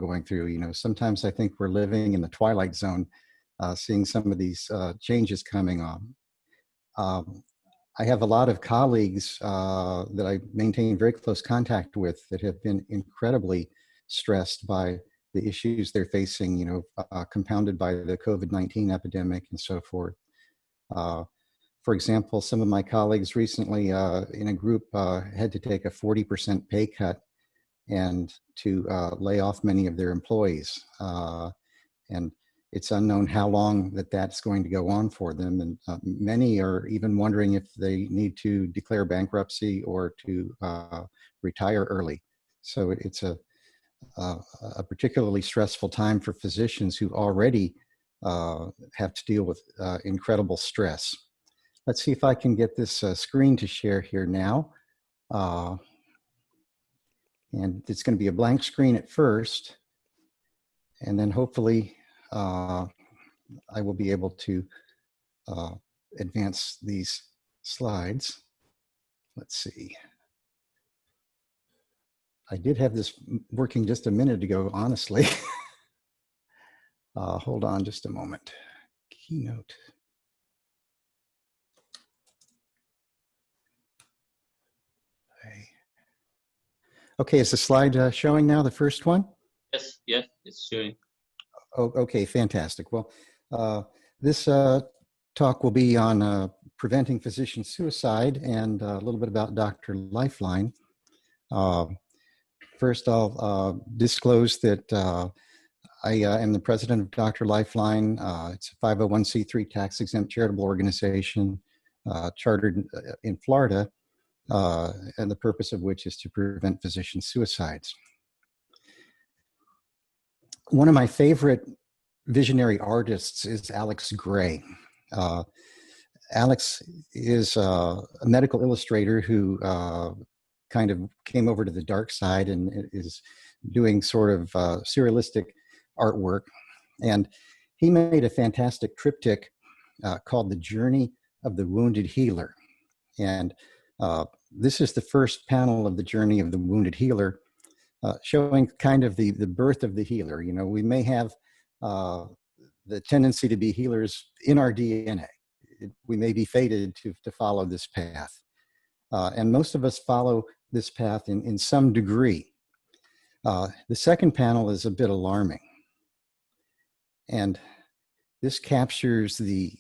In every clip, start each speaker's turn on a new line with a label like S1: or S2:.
S1: going through. You know, sometimes I think we're living in the twilight zone, seeing some of these changes coming on. I have a lot of colleagues that I maintain very close contact with that have been incredibly stressed by the issues they're facing, you know, compounded by the COVID-19 epidemic and so forth. For example, some of my colleagues recently in a group had to take a 40% pay cut and to lay off many of their employees. And it's unknown how long that's going to go on for them. And many are even wondering if they need to declare bankruptcy or to retire early. So it's a particularly stressful time for physicians who already have to deal with incredible stress. Let's see if I can get this screen to share here now. And it's going to be a blank screen at first, and then hopefully I will be able to advance these slides. Let's see. I did have this working just a minute ago, honestly. Hold on just a moment. Keynote. Okay, is the slide showing now, the first one?
S2: Yes, yes, it's showing.
S1: Oh, okay, fantastic. Well, this talk will be on preventing physician suicide and a little bit about Dr. Lifeline. First, I'll disclose that I am the president of Dr. Lifeline. It's a 501c3 tax-exempt charitable organization chartered in Florida, and the purpose of which is to prevent physician suicides. One of my favorite visionary artists is Alex Gray. Alex is a medical illustrator who kind of came over to the dark side and is doing sort of surrealistic artwork. And he made a fantastic triptych called The Journey of the Wounded Healer. And this is the first panel of The Journey of the Wounded Healer, showing kind of the birth of the healer. You know, we may have the tendency to be healers in our DNA. We may be fated to follow this path. And most of us follow this path in some degree. The second panel is a bit alarming. And this captures the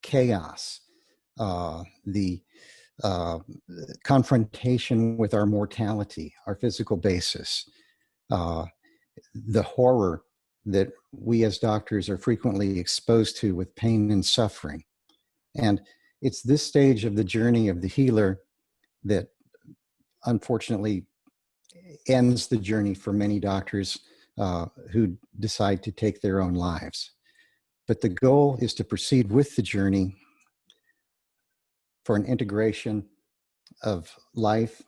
S1: chaos, the confrontation with our mortality, our physical basis, the horror that we as doctors are frequently exposed to with pain and suffering. And it's this stage of the journey of the healer that unfortunately ends the journey for many doctors who decide to take their own lives. But the goal is to proceed with the journey for an integration of life,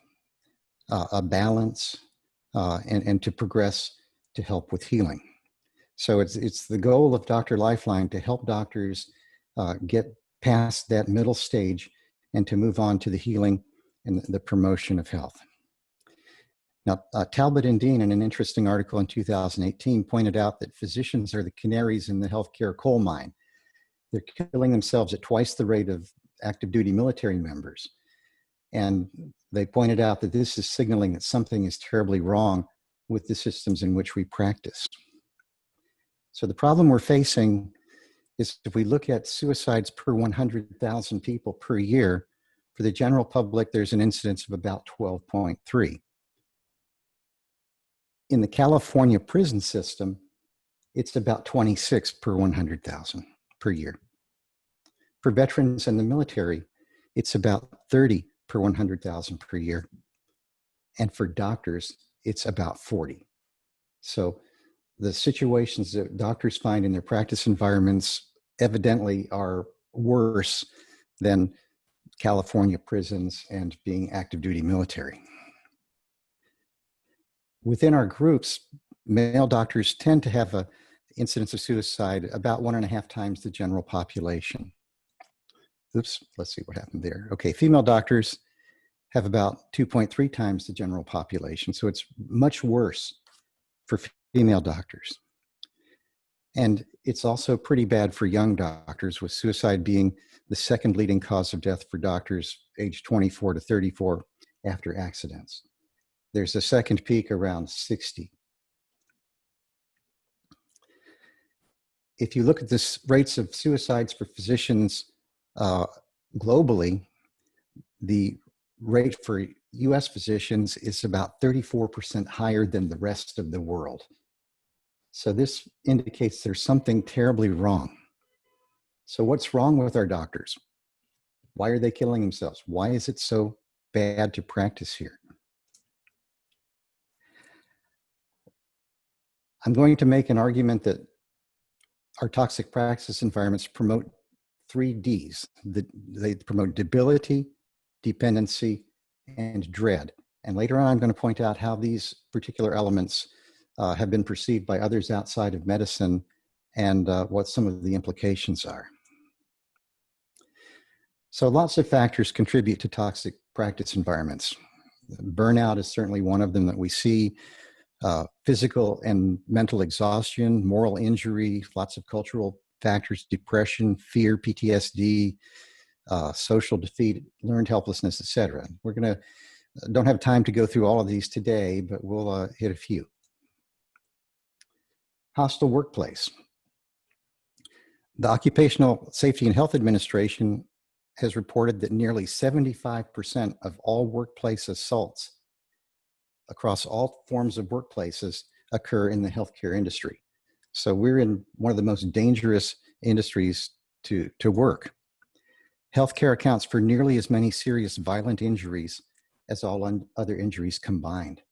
S1: a balance, and to progress to help with healing. So it's the goal of Dr. Lifeline to help doctors get past that middle stage and to move on to the healing and the promotion of health. Now, Talbot and Dean, in an interesting article in 2018, pointed out that physicians are the canaries in the healthcare coal mine. They're killing themselves at twice the rate of active duty military members. And they pointed out that this is signaling that something is terribly wrong with the systems in which we practice. So the problem we're facing is if we look at suicides per 100,000 people per year, for the general public, there's an incidence of about 12.3. In the California prison system, it's about 26 per 100,000 per year. For veterans in the military, it's about 30 per 100,000 per year. And for doctors, it's about 40. So the situations that doctors find in their practice environments evidently are worse than California prisons and being active duty military. Within our groups, male doctors tend to have an incidence of suicide about 1.5 times the general population. Oops, let's see what happened there. Okay, female doctors have about 2.3 times the general population. So it's much worse for female doctors. And it's also pretty bad for young doctors, with suicide being the second leading cause of death for doctors aged 24 to 34 after accidents. There's a second peak around 60. If you look at the rates of suicides for physicians globally, the rate for US physicians is about 34% higher than the rest of the world. So this indicates there's something terribly wrong. So what's wrong with our doctors? Why are they killing themselves? Why is it so bad to practice here? I'm going to make an argument that our toxic practice environments promote 3Ds. They promote debility, dependency, and dread. And later on, I'm going to point out how these particular elements have been perceived by others outside of medicine and what some of the implications are. So lots of factors contribute to toxic practice environments. Burnout is certainly one of them that we see. Physical and mental exhaustion, moral injury, lots of cultural factors, depression, fear, PTSD, social defeat, learned helplessness, etc. We're don't have time to go through all of these today, but we'll hit a few. Hostile workplace. The Occupational Safety and Health Administration has reported that nearly 75% of all workplace assaults across all forms of workplaces occur in the healthcare industry. So we're in one of the most dangerous industries to work. Healthcare accounts for nearly as many serious violent injuries as all other injuries combined.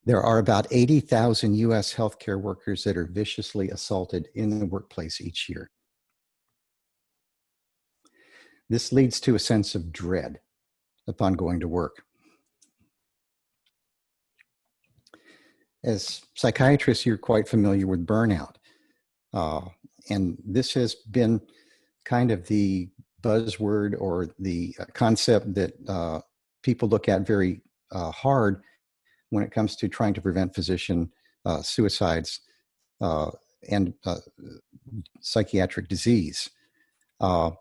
S1: There are about 80,000 US healthcare workers that are viciously assaulted in the workplace each year. This leads to a sense of dread upon going to work. As psychiatrists, you're quite familiar with burnout. And this has been kind of the buzzword or the concept that people look at very hard when it comes to trying to prevent physician suicides and psychiatric disease. Now,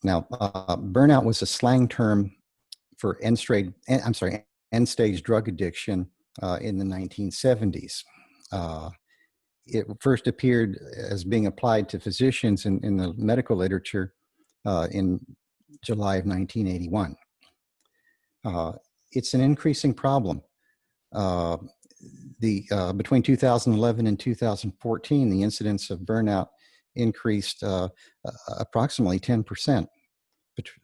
S1: burnout was a slang term for end-stage drug addiction in the 1970s. It first appeared as being applied to physicians in the medical literature in July of 1981. It's an increasing problem. Between 2011 and 2014, the incidence of burnout increased approximately 10%,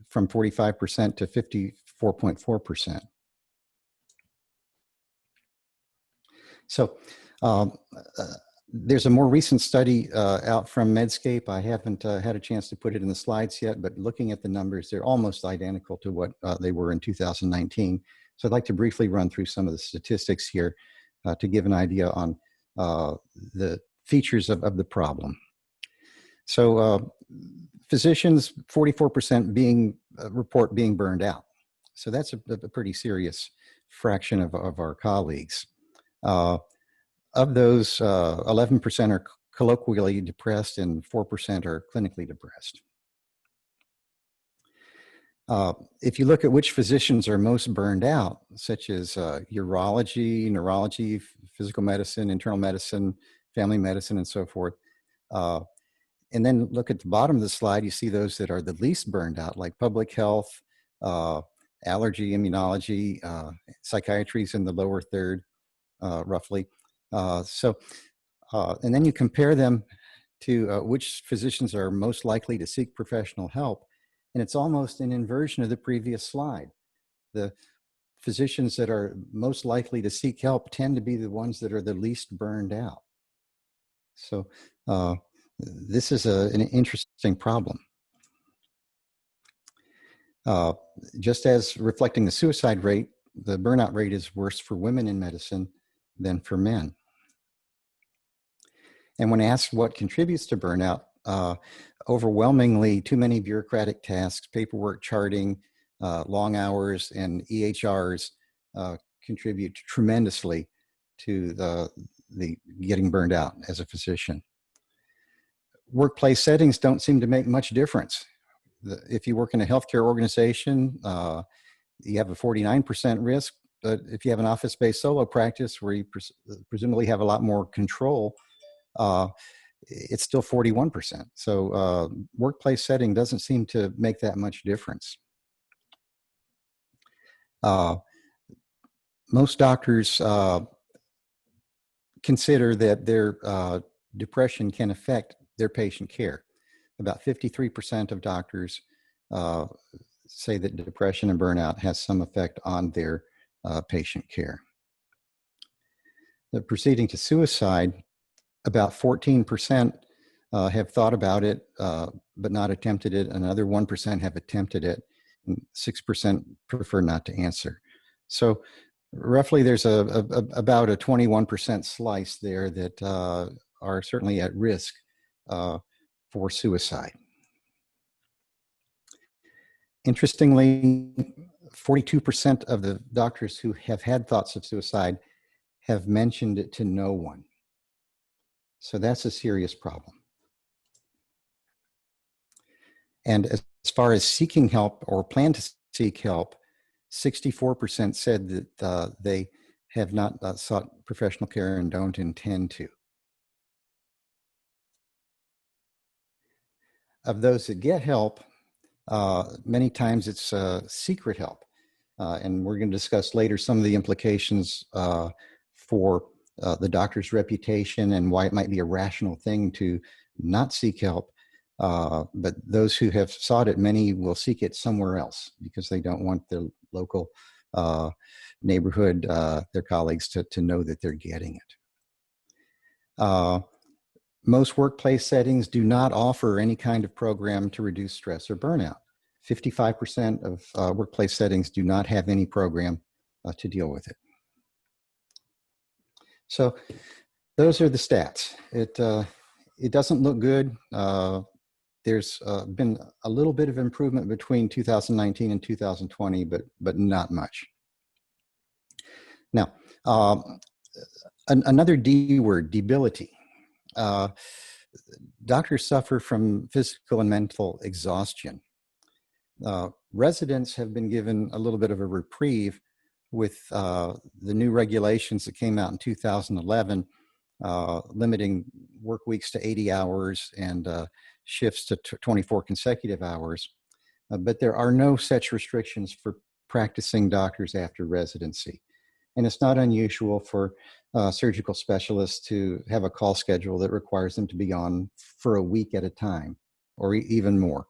S1: from 45% to 54.4%. So there's a more recent study out from Medscape. I haven't had a chance to put it in the slides yet, but looking at the numbers, they're almost identical to what they were in 2019. So I'd like to briefly run through some of the statistics here to give an idea on the features of the problem. So physicians, 44% report being burned out. So that's a pretty serious fraction of our colleagues. Of those, 11% are colloquially depressed and 4% are clinically depressed. If you look at which physicians are most burned out, such as urology, neurology, physical medicine, internal medicine, family medicine, and so forth, and then look at the bottom of the slide, you see those that are the least burned out, like public health, allergy, immunology, psychiatry is in the lower third, roughly. And then you compare them to which physicians are most likely to seek professional help, and it's almost an inversion of the previous slide. The physicians that are most likely to seek help tend to be the ones that are the least burned out. So this is an interesting problem. Just as reflecting the suicide rate, the burnout rate is worse for women in medicine than for men. And when asked what contributes to burnout, overwhelmingly too many bureaucratic tasks, paperwork, charting, long hours, and EHRs contribute tremendously to the getting burned out as a physician. Workplace settings don't seem to make much difference. If you work in a healthcare organization, you have a 49% risk. But if you have an office-based solo practice where you presumably have a lot more control, it's still 41%. So workplace setting doesn't seem to make that much difference. Most doctors consider that their depression can affect their patient care. About 53% of doctors say that depression and burnout has some effect on their patient care. Proceeding to suicide, about 14% have thought about it, but not attempted it. Another 1% have attempted it, and 6% prefer not to answer. So roughly there's about a 21% slice there that are certainly at risk for suicide. Interestingly, 42% of the doctors who have had thoughts of suicide have mentioned it to no one. So that's a serious problem. And as far as seeking help or plan to seek help, 64% said that they have not sought professional care and don't intend to. Of those that get help, many times it's secret help. And we're going to discuss later some of the implications for the doctor's reputation and why it might be a rational thing to not seek help. But those who have sought it, many will seek it somewhere else because they don't want their local neighborhood, their colleagues to know that they're getting it. Most workplace settings do not offer any kind of program to reduce stress or burnout. 55% of workplace settings do not have any program to deal with it. So those are the stats. It doesn't look good. There's been a little bit of improvement between 2019 and 2020, but not much. Now, another D word, debility. Doctors suffer from physical and mental exhaustion. Residents have been given a little bit of a reprieve with the new regulations that came out in 2011, limiting work weeks to 80 hours and shifts to 24 consecutive hours. But there are no such restrictions for practicing doctors after residency. And it's not unusual for surgical specialists to have a call schedule that requires them to be on for a week at a time or even more.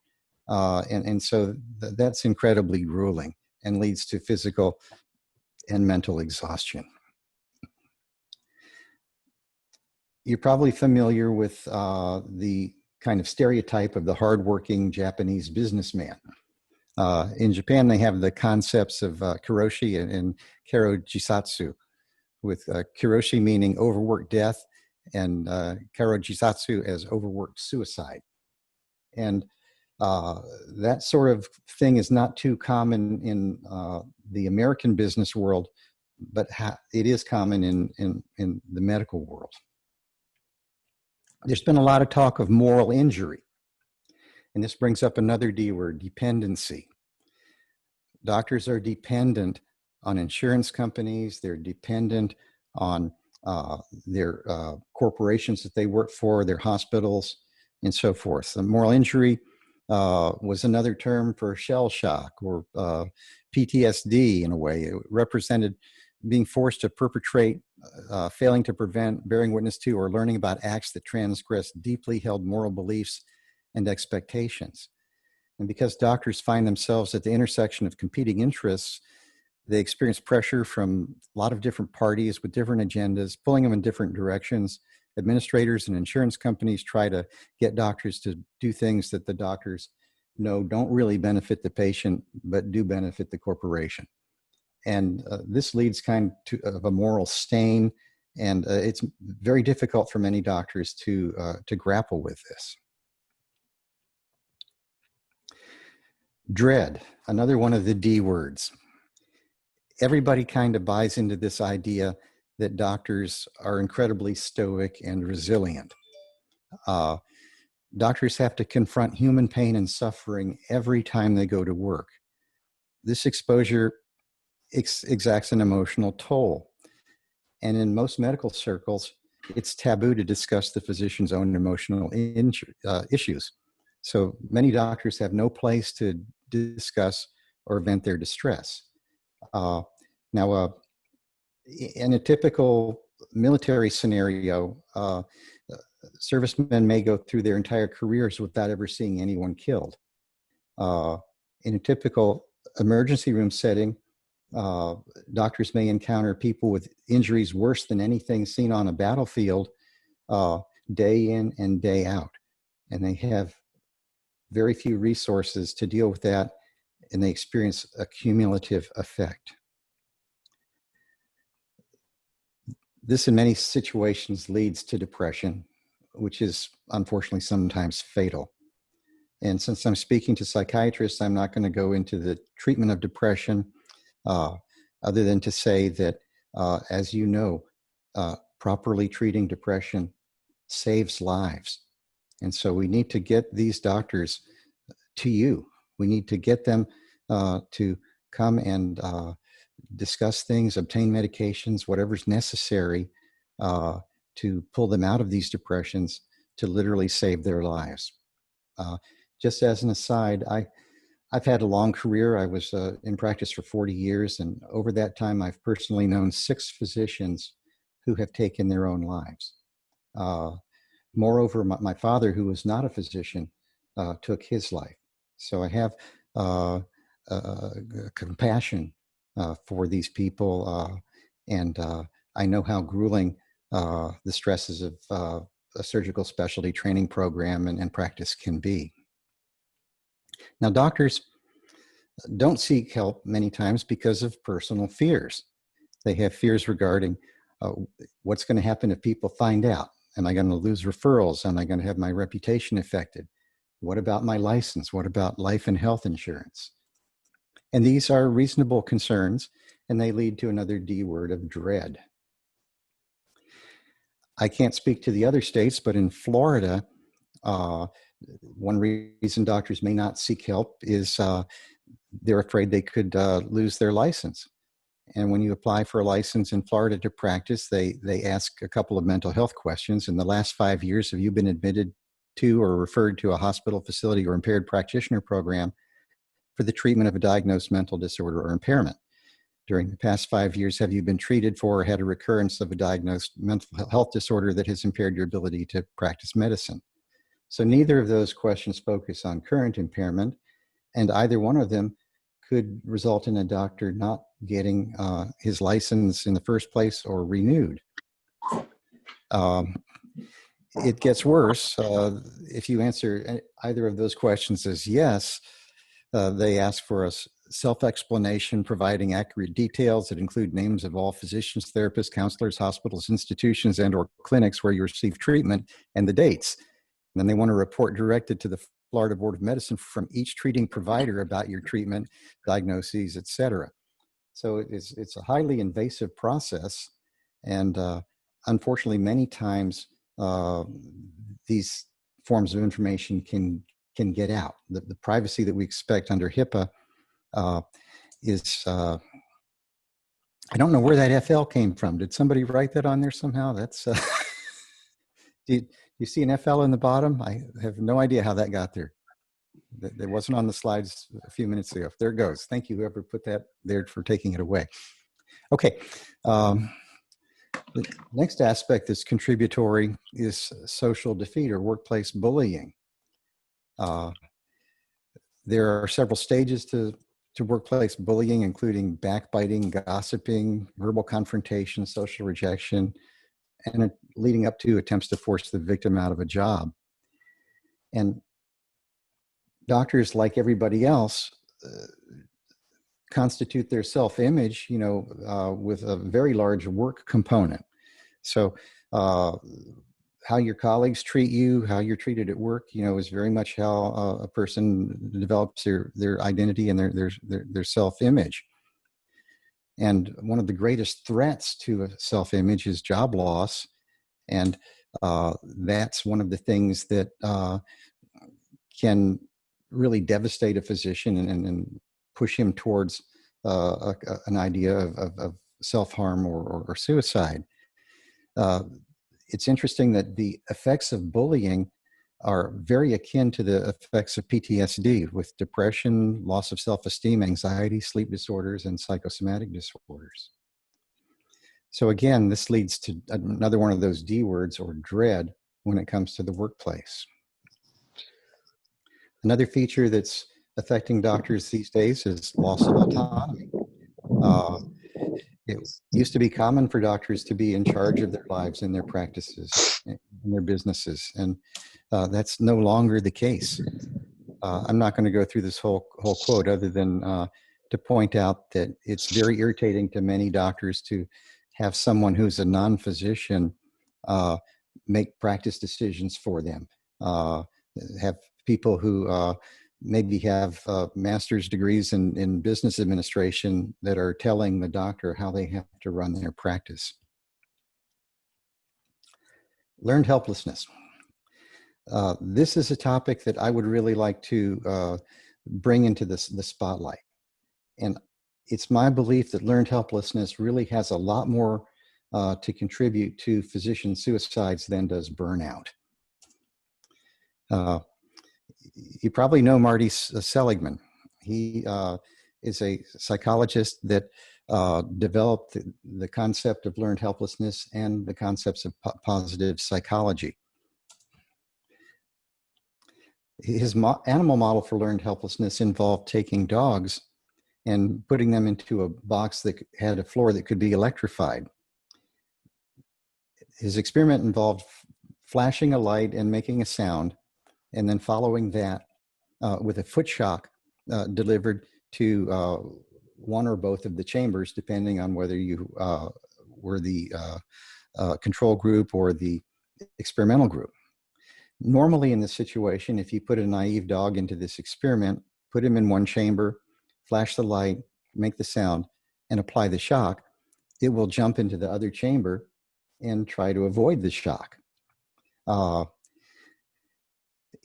S1: And so that's incredibly grueling and leads to physical and mental exhaustion. You're probably familiar with the kind of stereotype of the hardworking Japanese businessman. In Japan, they have the concepts of kiroshi and karojisatsu, with kiroshi meaning overworked death and karojisatsu as overworked suicide. And that sort of thing is not too common in the American business world, but it is common in the medical world. There's been a lot of talk of moral injury. And this brings up another D word, dependency. Doctors are dependent on insurance companies. They're dependent on their corporations that they work for, their hospitals, and so forth. The moral injury was another term for shell shock or PTSD in a way. It represented being forced to perpetrate, failing to prevent, bearing witness to, or learning about acts that transgress deeply held moral beliefs and expectations. And because doctors find themselves at the intersection of competing interests, they experience pressure from a lot of different parties with different agendas, pulling them in different directions. Administrators and insurance companies try to get doctors to do things that the doctors know don't really benefit the patient, but do benefit the corporation. And this leads kind of a moral stain, and it's very difficult for many doctors to grapple with this. Dread, another one of the D words. Everybody kind of buys into this idea that doctors are incredibly stoic and resilient. Doctors have to confront human pain and suffering every time they go to work. This exposure exacts an emotional toll. And in most medical circles, it's taboo to discuss the physician's own emotional issues. So many doctors have no place to discuss or vent their distress. Now, in a typical military scenario, servicemen may go through their entire careers without ever seeing anyone killed. In a typical emergency room setting, doctors may encounter people with injuries worse than anything seen on a battlefield day in and day out. And they have very few resources to deal with that, and they experience a cumulative effect. This, in many situations, leads to depression, which is unfortunately sometimes fatal. And since I'm speaking to psychiatrists, I'm not going to go into the treatment of depression, other than to say that, as you know, properly treating depression saves lives. And so we need to get these doctors to you. We need to get them to come and discuss things, obtain medications, whatever's necessary to pull them out of these depressions, to literally save their lives. Just as an aside, I've had a long career. I was in practice for 40 years, and over that time, I've personally known 6 physicians who have taken their own lives. Moreover, my father, who was not a physician, took his life. So I have compassion for these people, and I know how grueling the stresses of a surgical specialty training program and practice can be. Now, doctors don't seek help many times because of personal fears. They have fears regarding what's going to happen if people find out. Am I going to lose referrals? Am I going to have my reputation affected? What about my license? What about life and health insurance? And these are reasonable concerns, and they lead to another D word of dread. I can't speak to the other states, but in Florida, one reason doctors may not seek help is they're afraid they could lose their license. And when you apply for a license in Florida to practice, they ask a couple of mental health questions. In the last 5 years, have you been admitted to or referred to a hospital, facility, or impaired practitioner program for the treatment of a diagnosed mental disorder or impairment? During the past 5 years, have you been treated for or had a recurrence of a diagnosed mental health disorder that has impaired your ability to practice medicine? So neither of those questions focus on current impairment, and either one of them could result in a doctor not getting his license in the first place or renewed. It gets worse. If you answer either of those questions as yes, they ask for a self-explanation providing accurate details that include names of all physicians, therapists, counselors, hospitals, institutions, and or clinics where you receive treatment, and the dates. And then they want a report directed to the Florida Board of Medicine from each treating provider about your treatment, diagnoses, et cetera. So it's a highly invasive process. And unfortunately, many times these forms of information can get out. The privacy that we expect under HIPAA is, I don't know where that FL came from. Did somebody write that on there somehow? That's, do you see an FL in the bottom? I have no idea how that got there. That wasn't on the slides a few minutes ago. There it goes. Thank you, whoever put that there, for taking it away. Okay. The next aspect that's contributory is social defeat or workplace bullying. There are several stages to workplace bullying, including backbiting, gossiping, verbal confrontation, social rejection, and leading up to attempts to force the victim out of a job. And doctors, like everybody else, constitute their self-image, with a very large work component. So how your colleagues treat you, how you're treated at work, is very much how a person develops their identity and their self-image. And one of the greatest threats to self-image is job loss. And that's one of the things that can really devastate a physician and push him towards an idea of self-harm or suicide. It's interesting that the effects of bullying are very akin to the effects of PTSD, with depression, loss of self-esteem, anxiety, sleep disorders, and psychosomatic disorders. So again, this leads to another one of those D words, or dread, when it comes to the workplace. Another feature that's affecting doctors these days is loss of autonomy. It used to be common for doctors to be in charge of their lives and their practices and their businesses, and that's no longer the case. I'm not going to go through this whole quote, other than to point out that it's very irritating to many doctors to have someone who's a non-physician make practice decisions for them. Have people who maybe have master's degrees in business administration that are telling the doctor how they have to run their practice. Learned helplessness. This is a topic that I would really like to bring into the spotlight. And it's my belief that learned helplessness really has a lot more to contribute to physician suicides than does burnout. You probably know Marty Seligman. He is a psychologist that developed the concept of learned helplessness and the concepts of positive psychology. His animal model for learned helplessness involved taking dogs and putting them into a box that had a floor that could be electrified. His experiment involved flashing a light and making a sound, and then following that with a foot shock delivered to one or both of the chambers, depending on whether you were the control group or the experimental group. Normally in this situation, if you put a naive dog into this experiment, put him in one chamber, flash the light, make the sound, and apply the shock, it will jump into the other chamber and try to avoid the shock.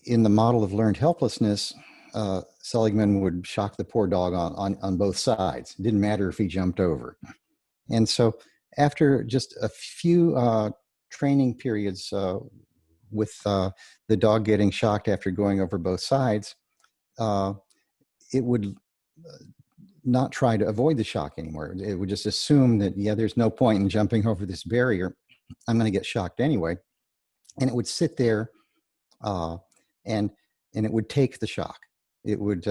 S1: In the model of learned helplessness, Seligman would shock the poor dog on both sides. It didn't matter if he jumped over. And so after just a few training periods with the dog getting shocked after going over both sides, it would not try to avoid the shock anymore. It would just assume that, yeah, there's no point in jumping over this barrier. I'm going to get shocked anyway. And it would sit there and it would take the shock. It would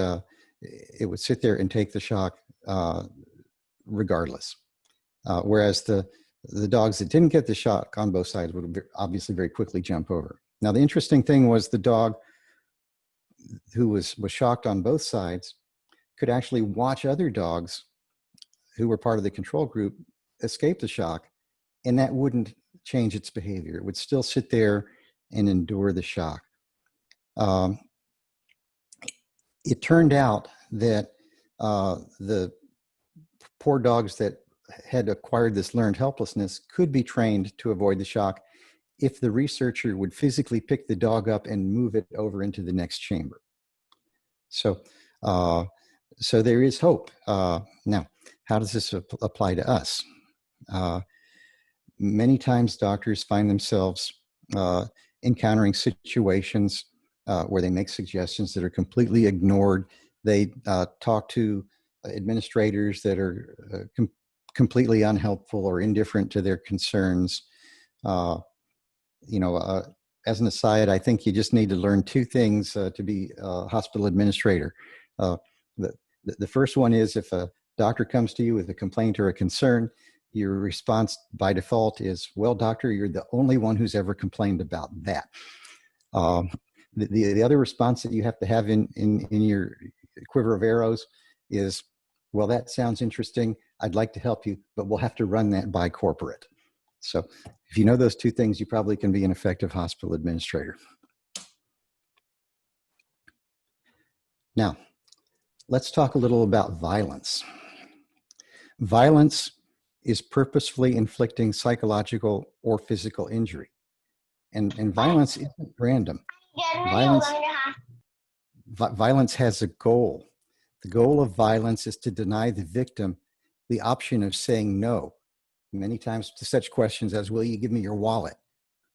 S1: sit there and take the shock regardless. Whereas the dogs that didn't get the shock on both sides would obviously very quickly jump over. Now, the interesting thing was the dog who was shocked on both sides could actually watch other dogs who were part of the control group escape the shock, and that wouldn't change its behavior. It would still sit there and endure the shock. It turned out that the poor dogs that had acquired this learned helplessness could be trained to avoid the shock if the researcher would physically pick the dog up and move it over into the next chamber. So there is hope. Now, how does this apply to us? Many times doctors find themselves encountering situations where they make suggestions that are completely ignored. They talk to administrators that are completely unhelpful or indifferent to their concerns. As an aside, I think you just need to learn two things to be a hospital administrator. The first one is, if a doctor comes to you with a complaint or a concern, your response by default is, well, doctor, you're the only one who's ever complained about that. The other response that you have to have in your quiver of arrows is, well, that sounds interesting. I'd like to help you, but we'll have to run that by corporate. So if you know those two things, you probably can be an effective hospital administrator. Now, let's talk a little about violence. Violence is purposefully inflicting psychological or physical injury. And violence isn't random. Violence, violence has a goal. The goal of violence is to deny the victim the option of saying no, many times to such questions as, will you give me your wallet?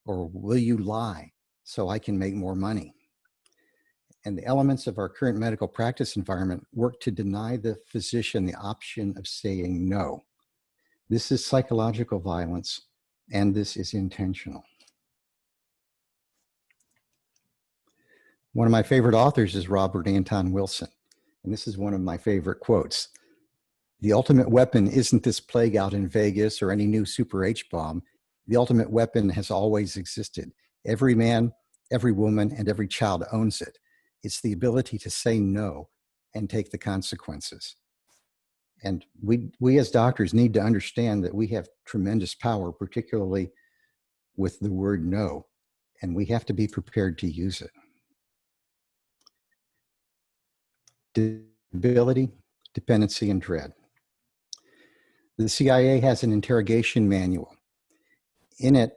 S1: Or will you lie so I can make more money? And the elements of our current medical practice environment work to deny the physician the option of saying no. This is psychological violence, and this is intentional. One of my favorite authors is Robert Anton Wilson, and this is one of my favorite quotes. The ultimate weapon isn't this plague out in Vegas or any new super H-bomb. The ultimate weapon has always existed. Every man, every woman, and every child owns it. It's the ability to say no and take the consequences. And we as doctors need to understand that we have tremendous power, particularly with the word no, and we have to be prepared to use it. Debility, dependency, and dread. The CIA has an interrogation manual. In it,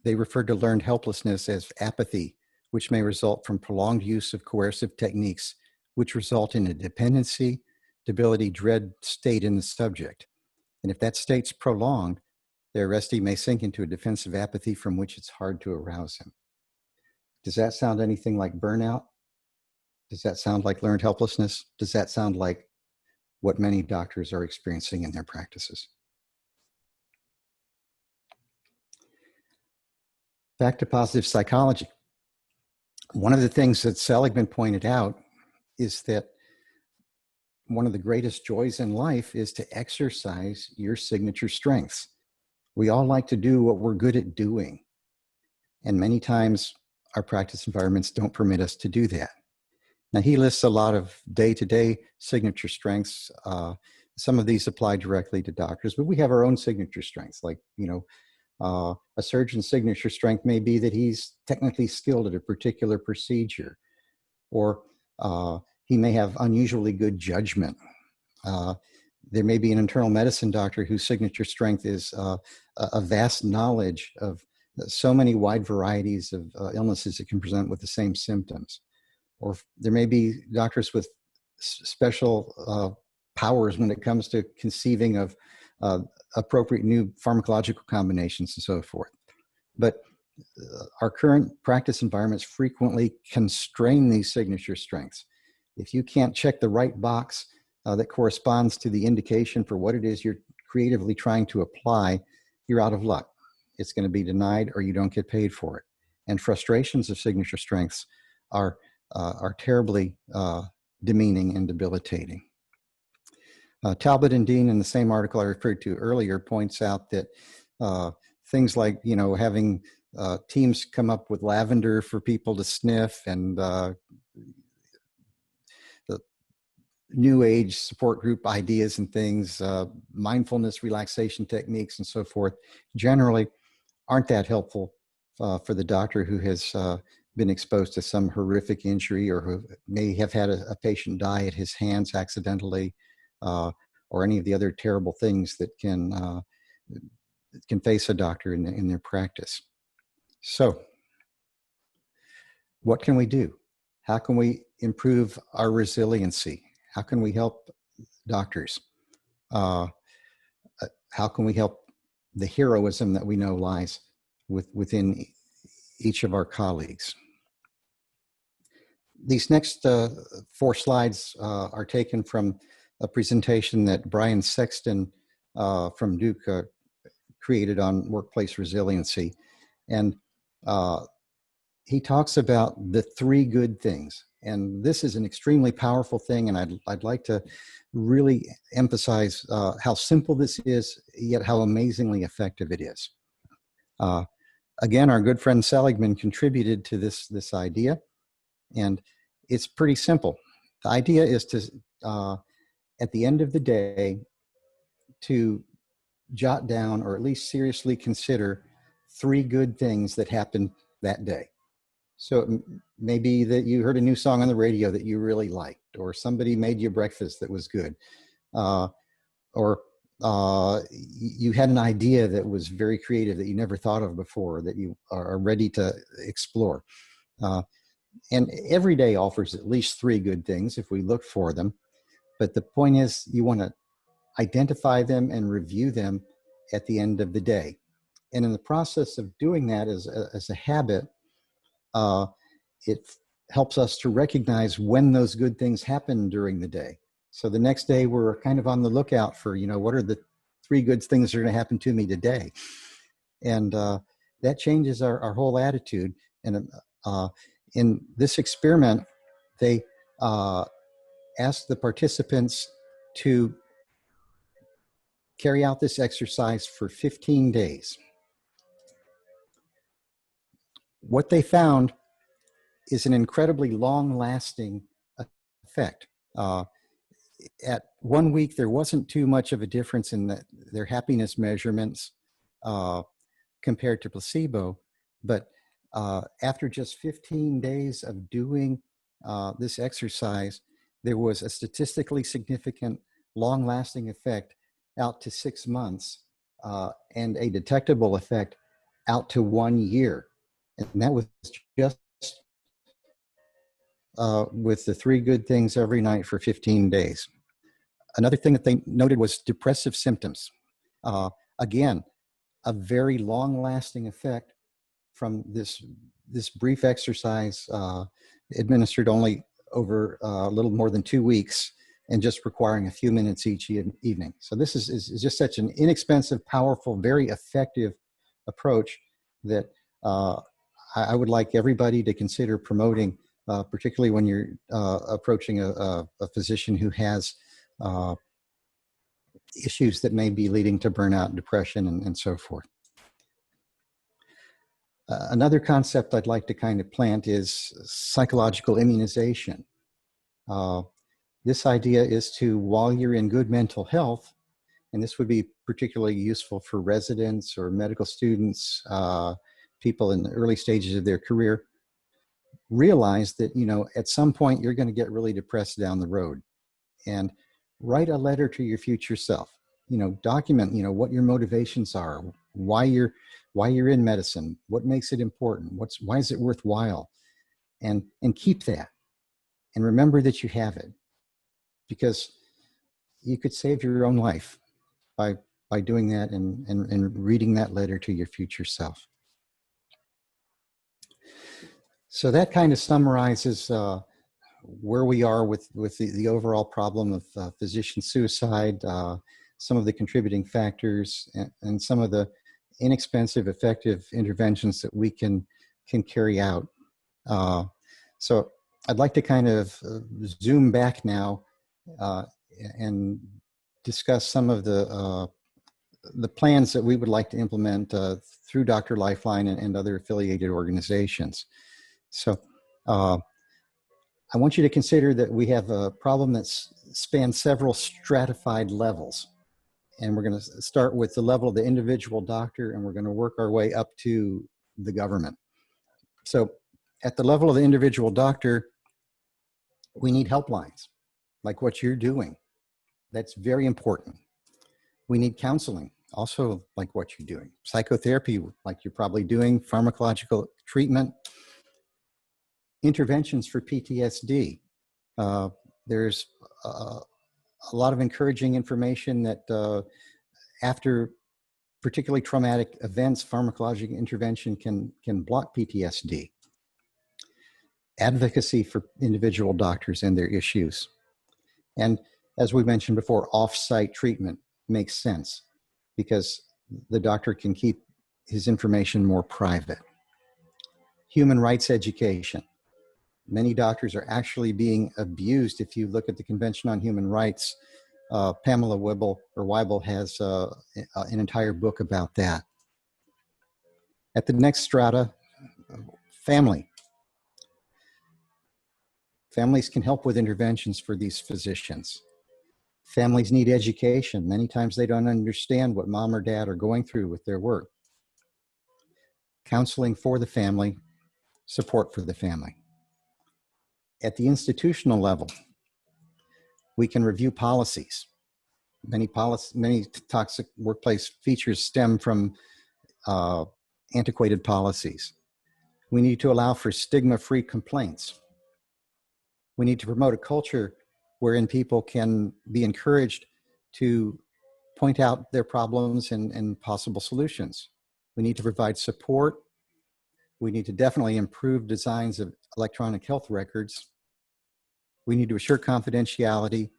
S1: they refer to learned helplessness as apathy, which may result from prolonged use of coercive techniques, which result in a dependency, debility, dread state in the subject. And if that state's prolonged, the arrestee may sink into a defensive apathy from which it's hard to arouse him. Does that sound anything like burnout? Does that sound like learned helplessness? Does that sound like what many doctors are experiencing in their practices? Back to positive psychology. One of the things that Seligman pointed out is that one of the greatest joys in life is to exercise your signature strengths. We all like to do what we're good at doing. And many times our practice environments don't permit us to do that. Now, he lists a lot of day-to-day signature strengths. Some of these apply directly to doctors, but we have our own signature strengths. Like, a surgeon's signature strength may be that he's technically skilled at a particular procedure, or he may have unusually good judgment. There may be an internal medicine doctor whose signature strength is a vast knowledge of so many wide varieties of illnesses that can present with the same symptoms. Or there may be doctors with special powers when it comes to conceiving of appropriate new pharmacological combinations and so forth. But our current practice environments frequently constrain these signature strengths. If you can't check the right box that corresponds to the indication for what it is you're creatively trying to apply, you're out of luck. It's going to be denied or you don't get paid for it. And frustrations of signature strengths are terribly demeaning and debilitating. Talbot and Dean, in the same article I referred to earlier, points out that things like, having teams come up with lavender for people to sniff, and the new age support group ideas and things, mindfulness, relaxation techniques, and so forth, generally aren't that helpful for the doctor who has been exposed to some horrific injury, or who may have had a patient die at his hands accidentally, or any of the other terrible things that can face a doctor in their practice. So, what can we do? How can we improve our resiliency? How can we help doctors? How can we help the heroism that we know lies within each of our colleagues? These next 4 slides are taken from a presentation that Brian Sexton from Duke created on workplace resiliency. And he talks about the 3 good things. And this is an extremely powerful thing, and I'd like to really emphasize how simple this is, yet how amazingly effective it is. Again, our good friend Seligman contributed to this idea, and it's pretty simple. The idea is to, at the end of the day, to jot down, or at least seriously consider, 3 good things that happened that day. So it may be that you heard a new song on the radio that you really liked, or somebody made you breakfast that was good, or you had an idea that was very creative that you never thought of before, that you are ready to explore. And every day offers at least 3 good things if we look for them. But the point is, you want to identify them and review them at the end of the day. And in the process of doing that as a habit, it helps us to recognize when those good things happen during the day. So the next day, we're kind of on the lookout for, what are the 3 good things that are going to happen to me today? And that changes our whole attitude. And in this experiment, they asked the participants to carry out this exercise for 15 days. What they found is an incredibly long-lasting effect. At 1 week, there wasn't too much of a difference in their happiness measurements compared to placebo, but after just 15 days of doing this exercise, there was a statistically significant long-lasting effect out to 6 months and a detectable effect out to 1 year. And that was just with the 3 good things every night for 15 days. Another thing that they noted was depressive symptoms. Again, a very long-lasting effect from this brief exercise administered only over a little more than 2 weeks and just requiring a few minutes each evening. So this is just such an inexpensive, powerful, very effective approach that I would like everybody to consider promoting, particularly when you're approaching a physician who has issues that may be leading to burnout, depression, and so forth. Another concept I'd like to kind of plant is psychological immunization. This idea is to, while you're in good mental health, and this would be particularly useful for residents or medical students, people in the early stages of their career, realize that, at some point you're going to get really depressed down the road, and write a letter to your future self. Document, what your motivations are, why you're in medicine, what makes it important, why is it worthwhile, and keep that, and remember that you have it, because you could save your own life by doing that and reading that letter to your future self. So that kind of summarizes where we are with the overall problem of physician suicide, some of the contributing factors, and some of the inexpensive, effective interventions that we can carry out. So I'd like to kind of zoom back now and discuss some of the plans that we would like to implement through Dr. Lifeline and other affiliated organizations. So I want you to consider that we have a problem that spans several stratified levels. And we're going to start with the level of the individual doctor, and we're going to work our way up to the government. So at the level of the individual doctor, we need helplines, like what you're doing. That's very important. We need counseling, also like what you're doing. Psychotherapy, like you're probably doing. Pharmacological treatment. Interventions for PTSD. There's a lot of encouraging information that after particularly traumatic events, pharmacologic intervention can block PTSD. Advocacy for individual doctors and their issues. And as we mentioned before, off-site treatment makes sense because the doctor can keep his information more private. Human rights education. Many doctors are actually being abused. If you look at the Convention on Human Rights, Pamela Wible has an entire book about that. At the next strata, family. Families can help with interventions for these physicians. Families need education. Many times they don't understand what mom or dad are going through with their work. Counseling for the family, support for the family. At the institutional level, we can review policies. Many toxic workplace features stem from antiquated policies. We need to allow for stigma-free complaints. We need to promote a culture wherein people can be encouraged to point out their problems and possible solutions. We need to provide support. We need to definitely improve designs of electronic health records. We need to assure confidentiality,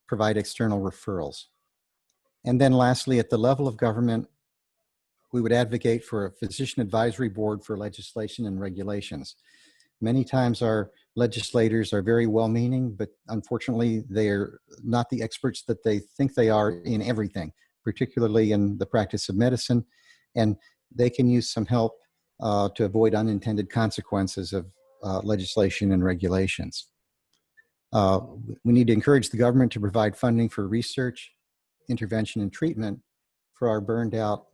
S1: provide external referrals. And then lastly, at the level of government, we would advocate for a physician advisory board for legislation and regulations. Many times our legislators are very well-meaning, but unfortunately they're not the experts that they think they are in everything, particularly in the practice of medicine, and they can use some help to avoid unintended consequences of legislation and regulations. We need to encourage the government to provide funding for research, intervention, and treatment for our burned out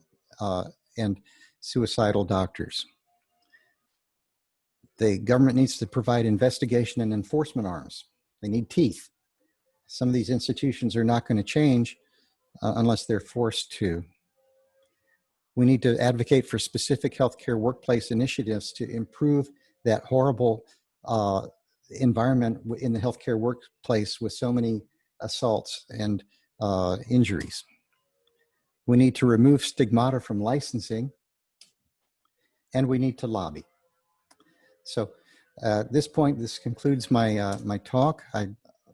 S1: and suicidal doctors. The government needs to provide investigation and enforcement arms. They need teeth. Some of these institutions are not going to change unless they're forced to. We need to advocate for specific healthcare workplace initiatives to improve that horrible environment in the healthcare workplace with so many assaults and injuries. We need to remove stigmata from licensing, and we need to lobby. So at this point, this concludes my my talk. I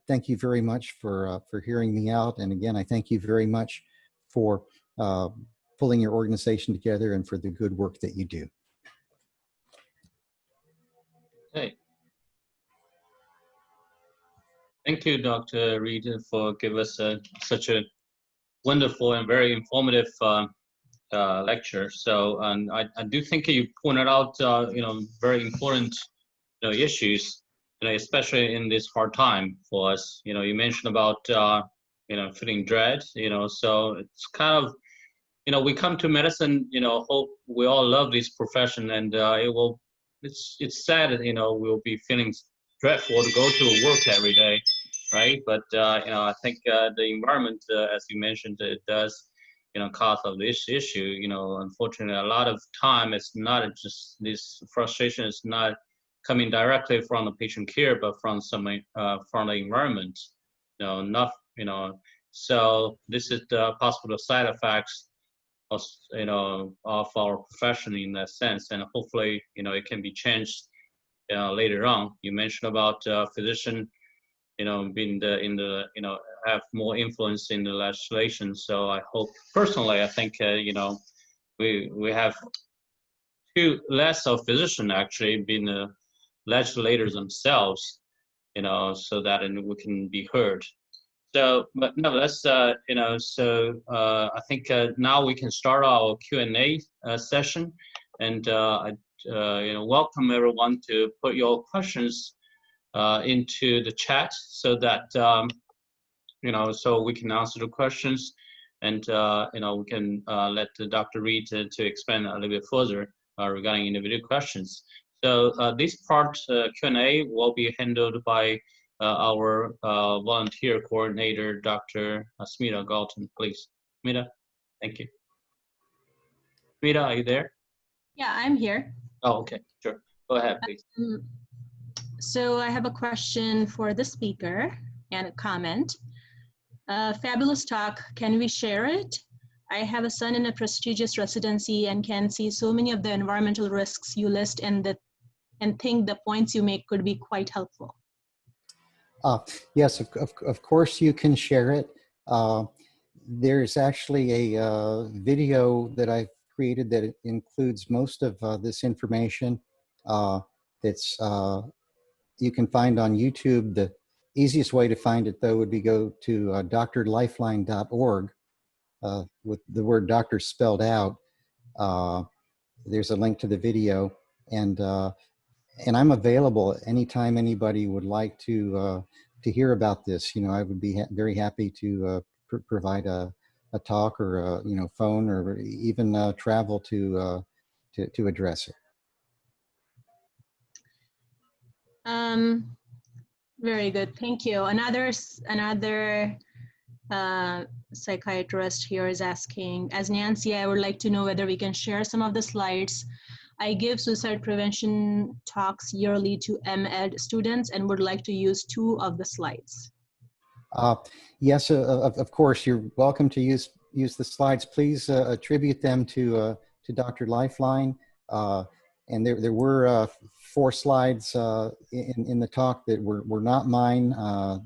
S1: thank you very much for hearing me out. And again, I thank you very much for pulling your organization together and for the good work that you do.
S2: Okay. Thank you, Dr. Reed, for giving us such a wonderful and very informative lecture. So, and I do think you pointed out, very important, issues, especially in this hard time for us. You mentioned about, feeling dread, so it's kind of, we come to medicine, hope we all love this profession, and it's sad, we'll be feeling dreadful to go to work every day, right? But, I think the environment, as you mentioned, it does, cause of this issue. Unfortunately, a lot of time it's not just this frustration is not coming directly from the patient care, but from from the environment. So this is the possible side effects of of our profession in that sense, and hopefully it can be changed later on. You mentioned about physician being have more influence in the legislation. So I hope, personally, I think, we have too less of physicians actually being the legislators themselves, so that we can be heard. So, but nevertheless, I think now we can start our Q&A session, and I welcome everyone to put your questions into the chat so that so we can answer the questions, and we can let Dr. Reed to expand a little bit further regarding individual questions. So this part Q&A will be handled by our volunteer coordinator, Dr. Smita Galton. Please, Smita, thank you. Smita, are you there?
S3: Yeah, I'm here.
S2: Oh, okay, sure. Go ahead, please.
S3: So I have a question for the speaker and a comment. Fabulous talk. Can we share it? I have a son in a prestigious residency and can see so many of the environmental risks you list and think the points you make could be quite helpful.
S1: Yes, of course you can share it. There's actually a video that I've created that includes most of this information. It's you can find on YouTube. The easiest way to find it, though, would be go to drlifeline.org with the word doctor spelled out. There's a link to the video, and I'm available anytime anybody would like to hear about this. I would be very happy to provide a talk or a phone or even travel to address it.
S3: Very good, thank you. Another psychiatrist here is asking, as Nancy, I would like to know whether we can share some of the slides. I give suicide prevention talks yearly to MEd students and would like to use 2 of the slides.
S1: Yes, of course, you're welcome to use the slides. Please attribute them to Dr. Lifeline. And there were 4 slides in the talk that were not mine,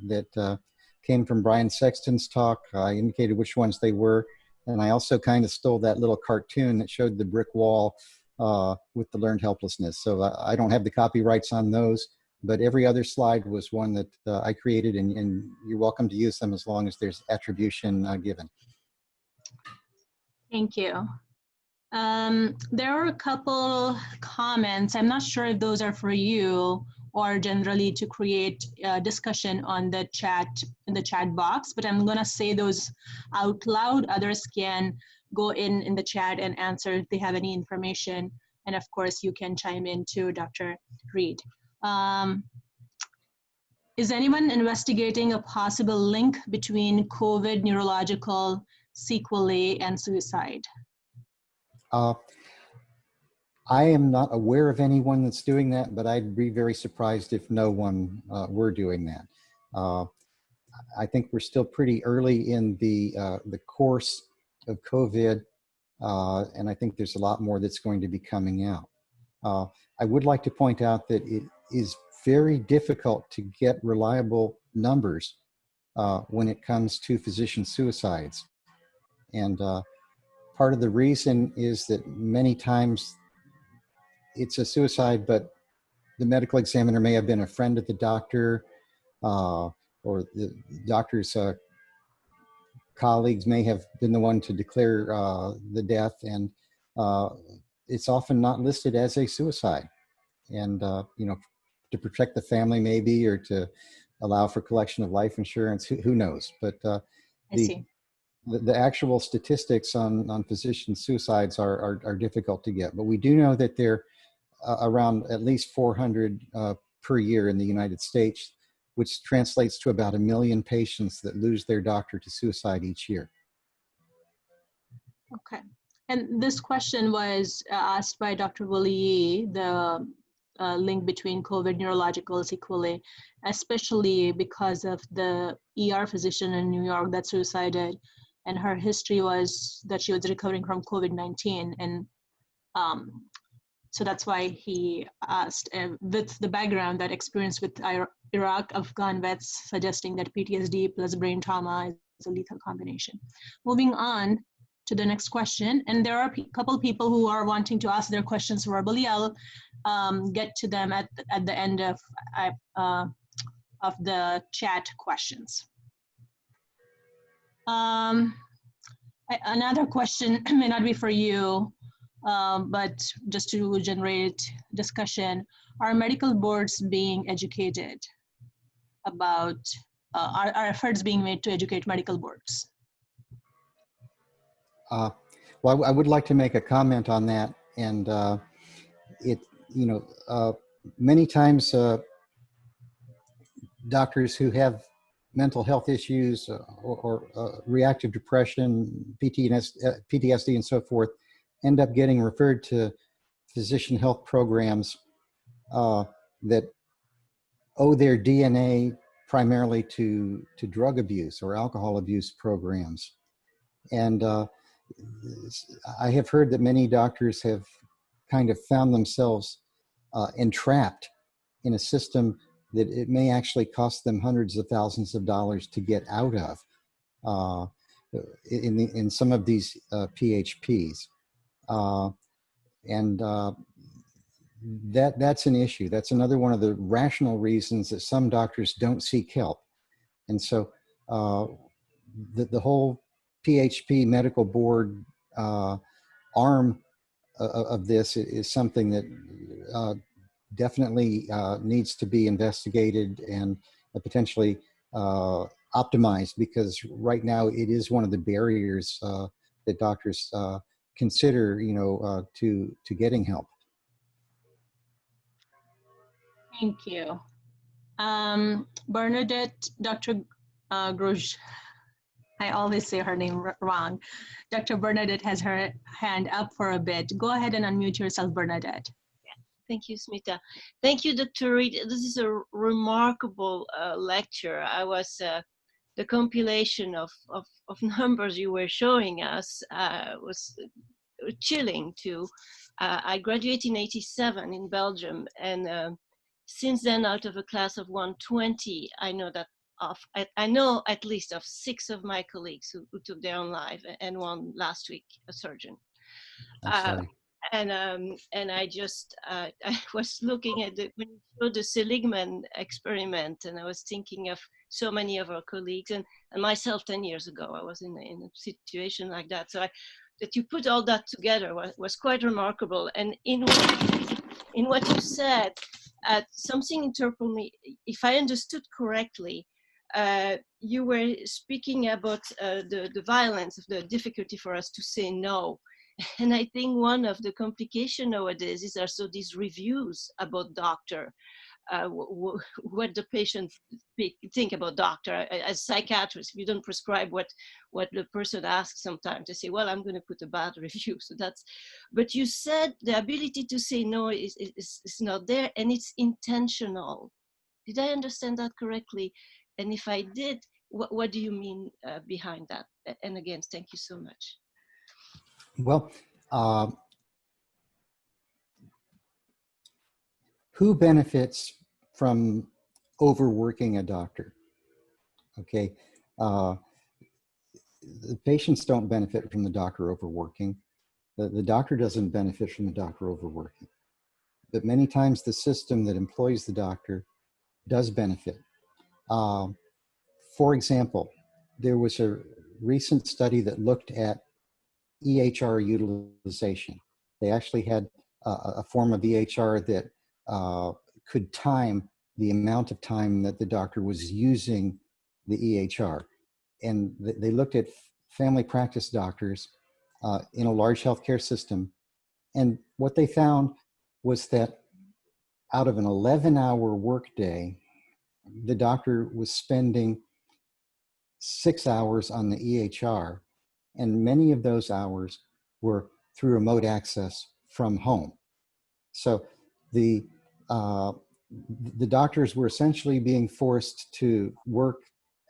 S1: that came from Brian Sexton's talk. I indicated which ones they were. And I also kind of stole that little cartoon that showed the brick wall with the learned helplessness. So I don't have the copyrights on those, but every other slide was one that I created, and you're welcome to use them as long as there's attribution given.
S3: Thank you. There are a couple comments. I'm not sure if those are for you or generally to create a discussion on the chat, in the chat box, but I'm gonna say those out loud. Others can go in the chat and answer if they have any information. And of course, you can chime in too, Dr. Reed. Is anyone investigating a possible link between COVID neurological sequelae and suicide?
S1: I am not aware of anyone that's doing that, but I'd be very surprised if no one were doing that. I think we're still pretty early in the course of COVID, and I think there's a lot more that's going to be coming out. I would like to point out that it is very difficult to get reliable numbers when it comes to physician suicides. And part of the reason is that many times it's a suicide, but the medical examiner may have been a friend of the doctor, or the doctor's colleagues may have been the one to declare the death, and it's often not listed as a suicide. And you know, to protect the family maybe, or to allow for collection of life insurance, who knows? But the actual statistics on physician suicides are difficult to get. But we do know that they're around at least 400 per year in the United States, which translates to about 1 million patients that lose their doctor to suicide each year.
S3: Okay. And this question was asked by Dr. Willie, the link between COVID neurological sequelae, especially because of the ER physician in New York that suicided, and her history was that she was recovering from COVID-19. And so that's why he asked, with the background, that experience with Iraq, Afghan vets, suggesting that PTSD plus brain trauma is a lethal combination. Moving on to the next question, and there are a couple people who are wanting to ask their questions verbally. I'll get to them at the end of the chat questions. Another question may not be for you, but just to generate discussion, are medical boards being educated about, are efforts being made to educate medical boards?
S1: Well, I would like to make a comment on that. And many times doctors who have mental health issues or reactive depression, PTSD and so forth, end up getting referred to physician health programs that owe their DNA primarily to drug abuse or alcohol abuse programs. And I have heard that many doctors have kind of found themselves entrapped in a system that it may actually cost them hundreds of thousands of dollars to get out of in some of these PHPs. That's an issue. That's another one of the rational reasons that some doctors don't seek help. And so the whole PHP medical board arm of this is something that definitely needs to be investigated and potentially optimized, because right now it is one of the barriers that doctors consider, to getting help.
S3: Thank you. Bernadette, Dr. Grosjean, I always say her name wrong. Dr. Bernadette has her hand up for a bit. Go ahead and unmute yourself, Bernadette.
S4: Thank you, Smita. Thank you, Dr. Reed. This is a remarkable lecture. I was the compilation of numbers you were showing us was chilling too. I graduated in '87 in Belgium, and since then, out of a class of 120, I know that I know at least of 6 of my colleagues who took their own life, and one last week, a surgeon.
S1: I'm sorry.
S4: And I just I was looking at when you showed the Seligman experiment, and I was thinking of so many of our colleagues and myself 10 years ago. I was in a situation like that. So that you put all that together was quite remarkable. And in what you said, something interpelled me. If I understood correctly, you were speaking about the violence of the difficulty for us to say no. And I think one of the complications nowadays is also these reviews about doctor, what the patient think about doctor. As psychiatrists, if you don't prescribe what the person asks sometimes, they say, well, I'm going to put a bad review. So that's, but you said the ability to say no is not there, and it's intentional. Did I understand that correctly? And if I did, what do you mean behind that? And again, thank you so much.
S1: Well, who benefits from overworking a doctor? Okay, the patients don't benefit from the doctor overworking. The doctor doesn't benefit from the doctor overworking. But many times the system that employs the doctor does benefit. For example, there was a recent study that looked at EHR utilization. They actually had a form of EHR that could time the amount of time that the doctor was using the EHR. And they looked at family practice doctors in a large healthcare system. And what they found was that out of an 11-hour workday, the doctor was spending 6 hours on the EHR, and many of those hours were through remote access from home. So the doctors were essentially being forced to work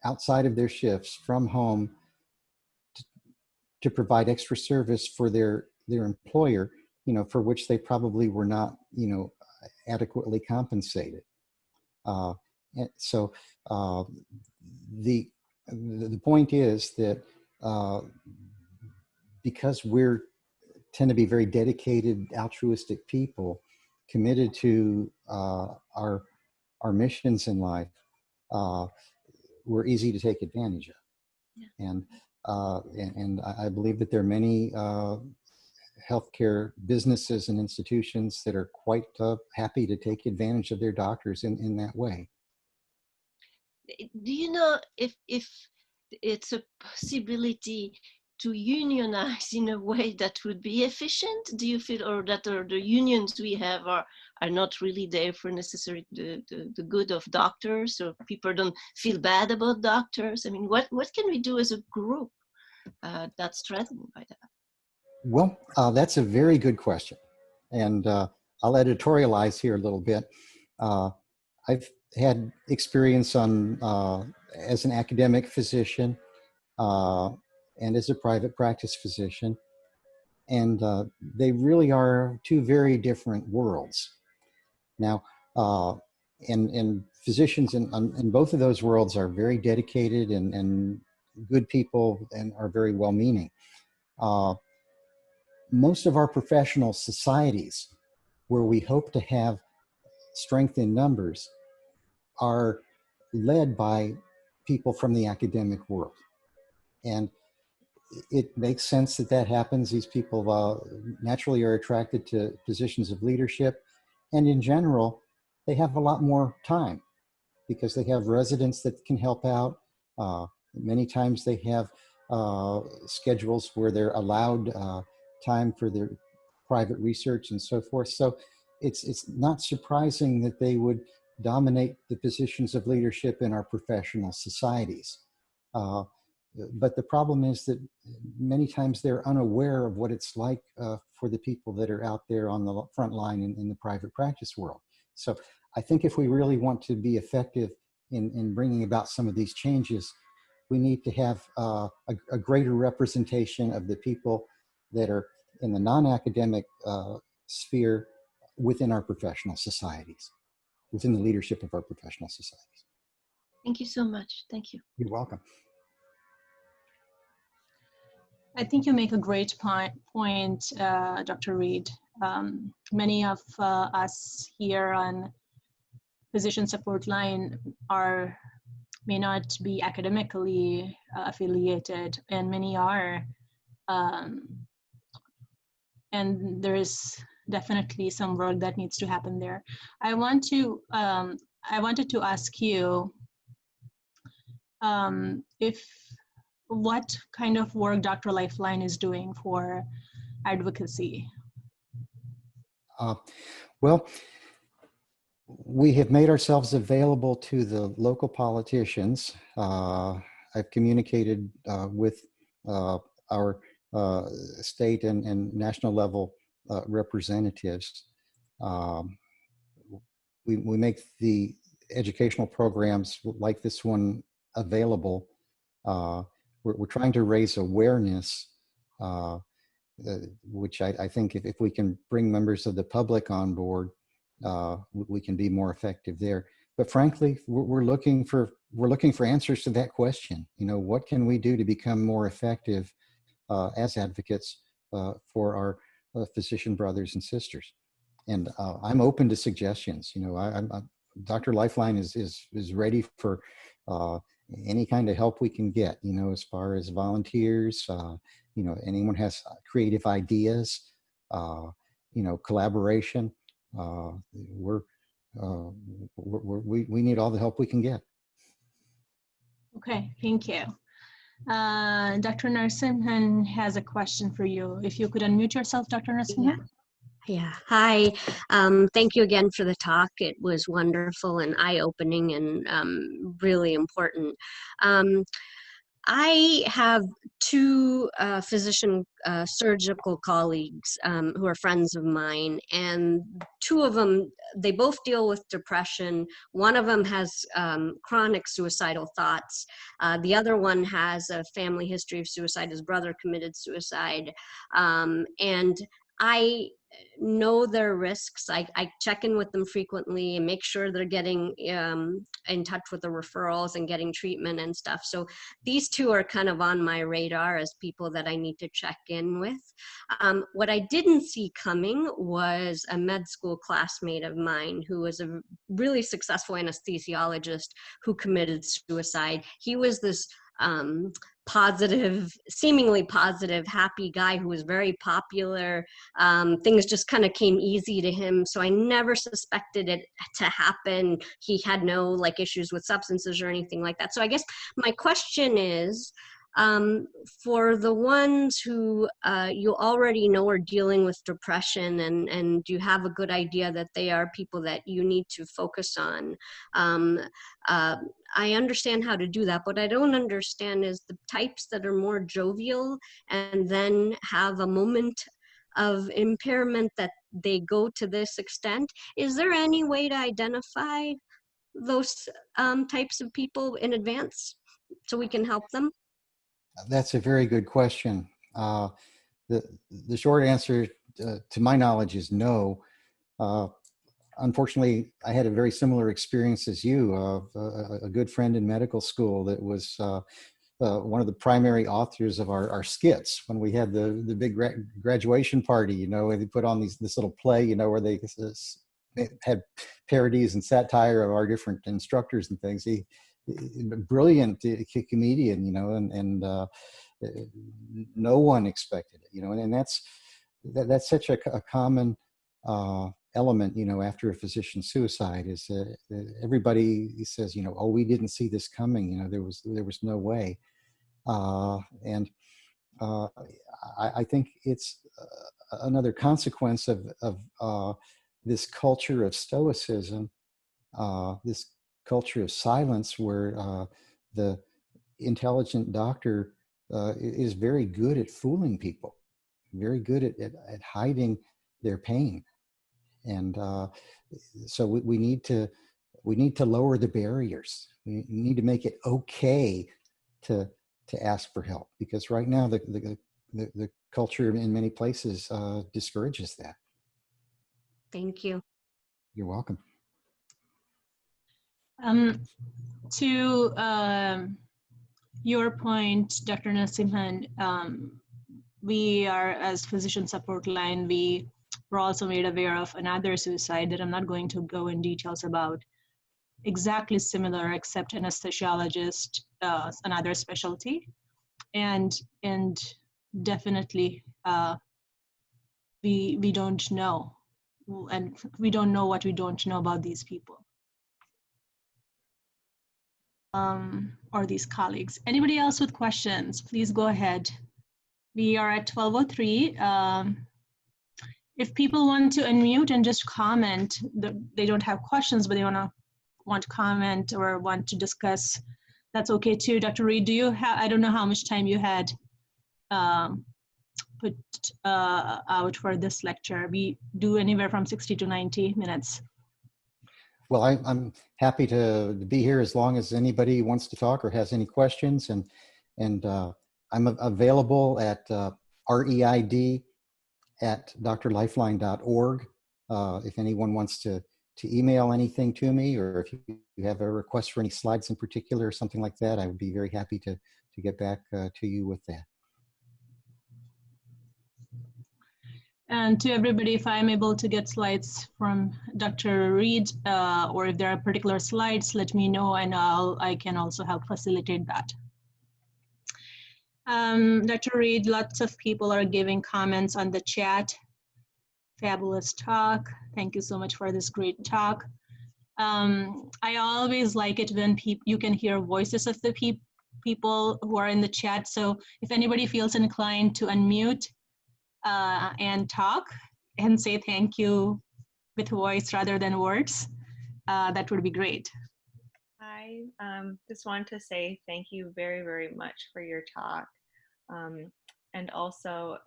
S1: outside of their shifts from home to provide extra service for their employer, for which they probably were not, adequately compensated. So the point is that because we're tend to be very dedicated, altruistic people, committed to our missions in life, we're easy to take advantage of. Yeah. And I believe that there are many healthcare businesses and institutions that are quite happy to take advantage of their doctors in that way.
S4: Do you know if it's a possibility to unionize in a way that would be efficient? Do you feel, or that the unions we have are not really there for necessarily the good of doctors, or people don't feel bad about doctors? I mean, what can we do as a group that's threatened by that?
S1: Well, that's a very good question. And I'll editorialize here a little bit. I've had experience as an academic physician and as a private practice physician. And they really are two very different worlds. Now, and physicians in both of those worlds are very dedicated and good people and are very well-meaning. Most of our professional societies, where we hope to have strength in numbers, are led by people from the academic world. And it makes sense that happens. These people naturally are attracted to positions of leadership. And in general, they have a lot more time because they have residents that can help out. Many times they have schedules where they're allowed time for their private research and so forth. So it's not surprising that they would dominate the positions of leadership in our professional societies. but the problem is that many times they're unaware of what it's like for the people that are out there on the front line in the private practice world. So I think if we really want to be effective in bringing about some of these changes, we need to have a greater representation of the people that are in the non-academic sphere within our professional societies, within the leadership of our professional societies.
S4: Thank you so much. Thank you.
S1: You're welcome.
S3: I think you make a great point, Dr. Reed. Many of us here on Physician Support Line may not be academically affiliated, and many are. And there is definitely some work that needs to happen there. I wanted to ask you what kind of work Dr. Lifeline is doing for advocacy.
S1: Well, we have made ourselves available to the local politicians. I've communicated with our state and national level representatives. We make the educational programs like this one available. We're trying to raise awareness, which I think if we can bring members of the public on board, we can be more effective there. But frankly, we're looking for answers to that question. You know, what can we do to become more effective as advocates for our physician brothers and sisters? And I'm open to suggestions. You know, Dr. Lifeline is ready for any kind of help we can get. You know, as far as volunteers, you know, anyone has creative ideas, you know, collaboration. We need all the help we can get.
S3: Okay, thank you. Dr. Narasimhan has a question for you. If you could unmute yourself, Dr. Narasimhan.
S5: Yeah. Hi. Thank you again for the talk. It was wonderful and eye-opening and really important. I have two physician surgical colleagues who are friends of mine, and two of them, they both deal with depression. One of them has chronic suicidal thoughts. The other one has a family history of suicide. His brother committed suicide. And I know their risks. I check in with them frequently and make sure they're getting in touch with the referrals and getting treatment and stuff. So these two are kind of on my radar as people that I need to check in with. What I didn't see coming was a med school classmate of mine who was a really successful anesthesiologist who committed suicide. He was this positive, seemingly positive, happy guy who was very popular. Things just kind of came easy to him. So I never suspected it to happen. He had no like issues with substances or anything like that. So I guess my question is, for the ones who you already know are dealing with depression and you have a good idea that they are people that you need to focus on, I understand how to do that. What I don't understand is the types that are more jovial and then have a moment of impairment that they go to this extent. Is there any way to identify those types of people in advance so we can help them?
S1: That's a very good question. The short answer, to my knowledge, is no. Unfortunately, I had a very similar experience as you. A good friend in medical school that was one of the primary authors of our skits when we had the big graduation party. You know, they put on this little play, you know, where they had parodies and satire of our different instructors and things. He brilliant comedian, you know, and no one expected it, you know, and that's such a common element, you know, after a physician's suicide is everybody says, you know, oh, we didn't see this coming, you know, there was no way, and I think it's another consequence of this culture of stoicism, this culture of silence, where the intelligent doctor is very good at fooling people, very good at hiding their pain. And so we need to lower the barriers. We need to make it okay to ask for help, because right now the culture in many places discourages that.
S5: Thank you.
S1: You're welcome.
S3: To your point, Dr. Nasimhan, we are, as physician support line, we were also made aware of another suicide that I'm not going to go in details about, exactly similar, except anesthesiologist, another specialty. And definitely we don't know, and we don't know what we don't know about these people. Or these colleagues. Anybody else with questions, please go ahead. We are at 12:03. If people want to unmute and just comment, they don't have questions, but they want to comment or want to discuss, that's okay too. Dr. Reed, do you have, I don't know how much time you had put out for this lecture. We do anywhere from 60 to 90 minutes.
S1: Well, I'm happy to be here as long as anybody wants to talk or has any questions, and I'm available at reid@drlifeline.org. If anyone wants to email anything to me, or if you have a request for any slides in particular or something like that, I would be very happy to get back to you with that.
S3: And to everybody, if I'm able to get slides from Dr. Reed, or if there are particular slides, let me know, and I can also help facilitate that. Dr. Reed, lots of people are giving comments on the chat. Fabulous talk. Thank you so much for this great talk. I always like it when you can hear voices of the people who are in the chat. So if anybody feels inclined to unmute and talk and say thank you with voice rather than words, that would be great.
S6: I just wanted to say thank you very, very much for your talk. And also,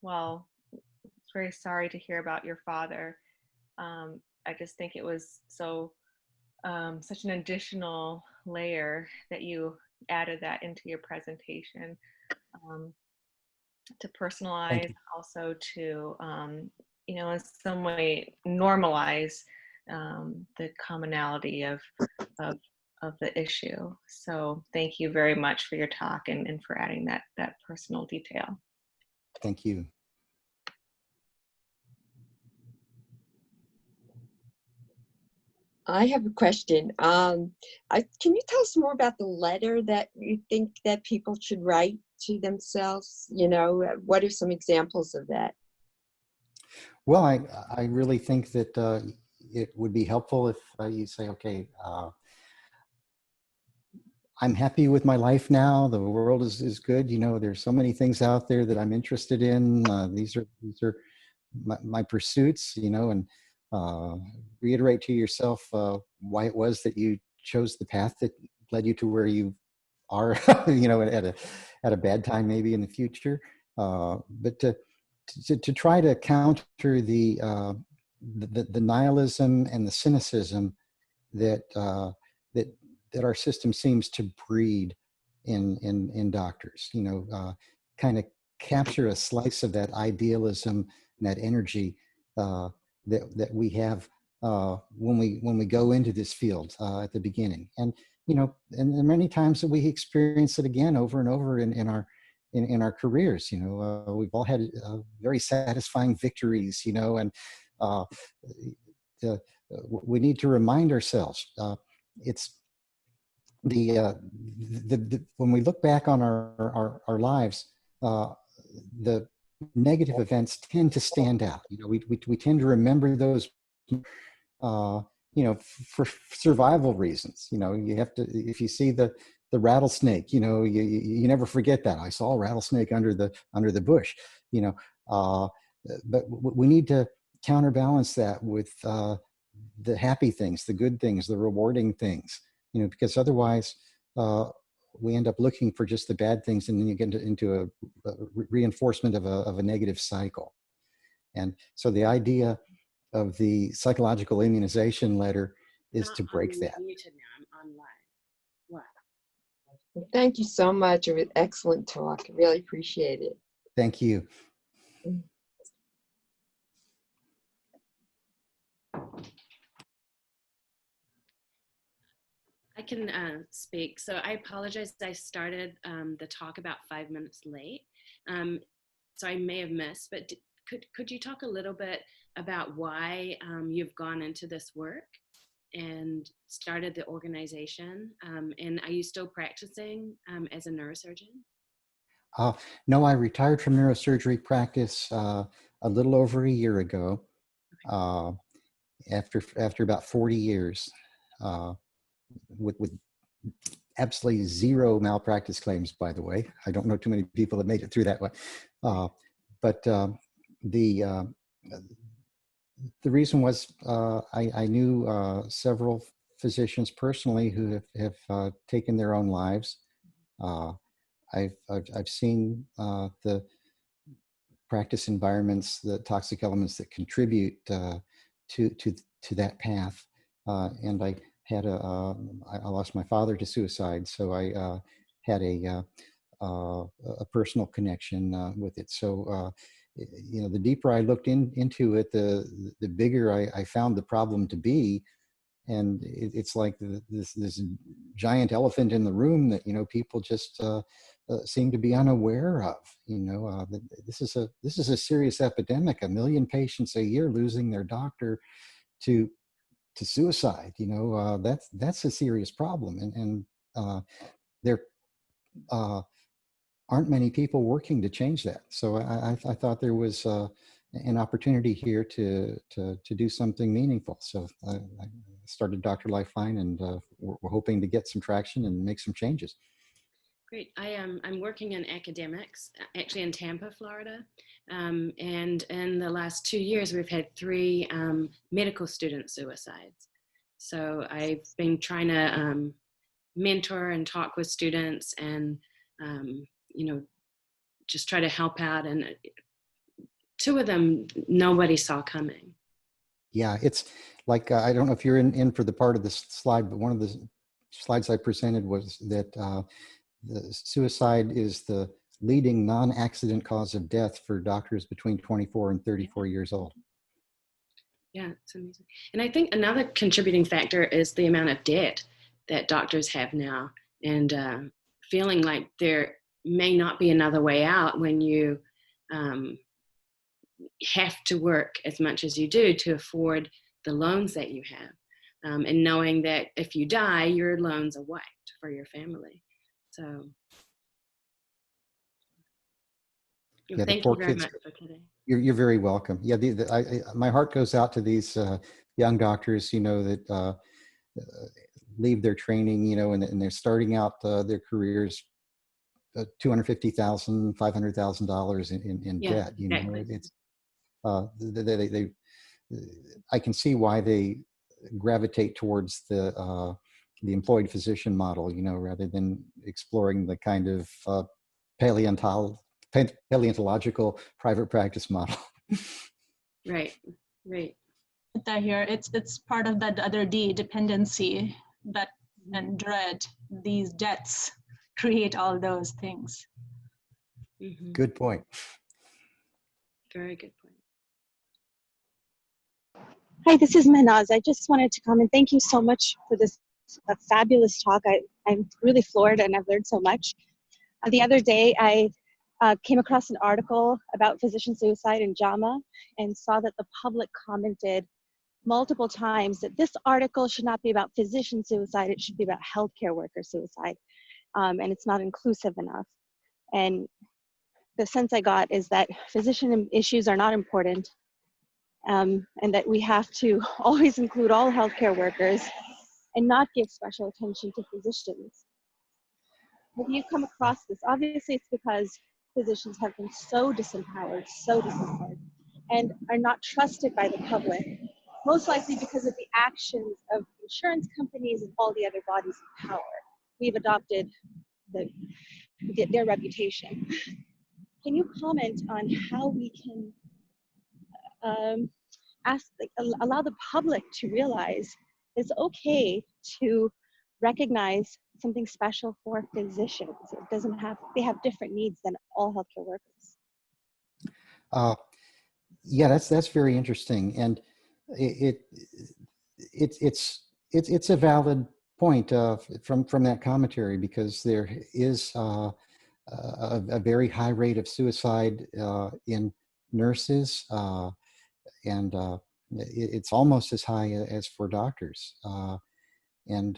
S6: well, it's very sorry to hear about your father. I just think it was so such an additional layer that you added that into your presentation, to personalize, also to you know, in some way normalize the commonality of the issue. So thank you very much for your talk and for adding that personal detail.
S1: Thank you.
S7: I have a question. Can you tell us more about the letter that you think that people should write to themselves? You know, what are some examples of that?
S1: Well, I really think that it would be helpful if you say, okay, I'm happy with my life now. The world is good. You know, there's so many things out there that I'm interested in. These are my pursuits, you know, and reiterate to yourself why it was that you chose the path that led you to where you are, you know, at a bad time maybe in the future. But to try to counter the nihilism and the cynicism that that our system seems to breed in doctors, you know, kind of capture a slice of that idealism and that energy that we have when we go into this field at the beginning, and you know, and many times that we experience it again over and over in our careers. You know, we've all had very satisfying victories, you know, and we need to remind ourselves it's when we look back on our lives, the negative events tend to stand out. You know, we tend to remember those, you know, for survival reasons. You know, you have to, if you see the rattlesnake, you know, you never forget that. I saw a rattlesnake under the bush, you know, but we need to counterbalance that with the happy things, the good things, the rewarding things, you know, because otherwise we end up looking for just the bad things, and then you get into a reinforcement of a negative cycle. And so the idea of the psychological immunization letter is to break that.
S5: Muted now. I'm on live. What?
S7: Well, thank you so much. It was an excellent talk. I really appreciate it.
S1: Thank you.
S8: I can speak. So I apologize. I started the talk about 5 minutes late. So I may have missed, but could you talk a little bit about why you've gone into this work and started the organization? And are you still practicing as a neurosurgeon?
S1: No, I retired from neurosurgery practice a little over a year ago, after about 40 years, with absolutely zero malpractice claims, by the way. I don't know too many people that made it through that way. But the reason was I knew several physicians personally who have taken their own lives. I've seen the practice environments, the toxic elements that contribute to that path, and I had I lost my father to suicide, so I had a personal connection with it. So you know, the deeper I looked into it, the bigger I found the problem to be. And it's like this giant elephant in the room that, you know, people just seem to be unaware of. You know, this is a serious epidemic. 1 million patients a year losing their doctor to suicide. You know, that's a serious problem, and there aren't many people working to change that. So I thought there was an opportunity here to do something meaningful. So I started Dr. Lifeline, and we're hoping to get some traction and make some changes.
S8: Great. I'm working in academics, actually in Tampa, Florida. And in the last 2 years, we've had 3 medical student suicides. So I've been trying to mentor and talk with students and, you know, just try to help out. And 2 of them, nobody saw coming.
S1: Yeah, it's like, I don't know if you're in for the part of this slide, but one of the slides I presented was that the suicide is the leading non-accident cause of death for doctors between 24 and 34 years old.
S8: Yeah, it's amazing. And I think another contributing factor is the amount of debt that doctors have now, and feeling like there may not be another way out when you have to work as much as you do to afford the loans that you have, and knowing that if you die, your loans are wiped for your family. So
S1: Yeah,
S8: thank you very much for today.
S1: You're very welcome. Yeah, my heart goes out to these young doctors, you know, that leave their training, you know, and they're starting out their careers $250,000, $500,000 in debt. You know, it's I can see why they gravitate towards the employed physician model, you know, rather than exploring the kind of paleontological private practice model.
S8: Right, right.
S3: That here, it's part of that other D, dependency, that and dread. These debts create all those things.
S8: Mm-hmm.
S1: Good point.
S8: Very good point.
S9: Hi, this is Mehnaz. I just wanted to comment. Thank you so much for this fabulous talk. I'm really floored and I've learned so much. The other day, I came across an article about physician suicide in JAMA and saw that the public commented multiple times that this article should not be about physician suicide, it should be about healthcare worker suicide, and it's not inclusive enough. And the sense I got is that physician issues are not important, and that we have to always include all healthcare workers and not give special attention to physicians. Have you come across this? Obviously, it's because physicians have been so disempowered, and are not trusted by the public, most likely because of the actions of insurance companies and all the other bodies of power. We've adopted their reputation. Can you comment on how we can allow the public to realize it's okay to recognize something special for physicians? It doesn't have, they have different needs than all healthcare workers.
S1: Yeah, that's very interesting, and it's a valid point from that commentary, because there is a very high rate of suicide in nurses, and it's almost as high as for doctors, and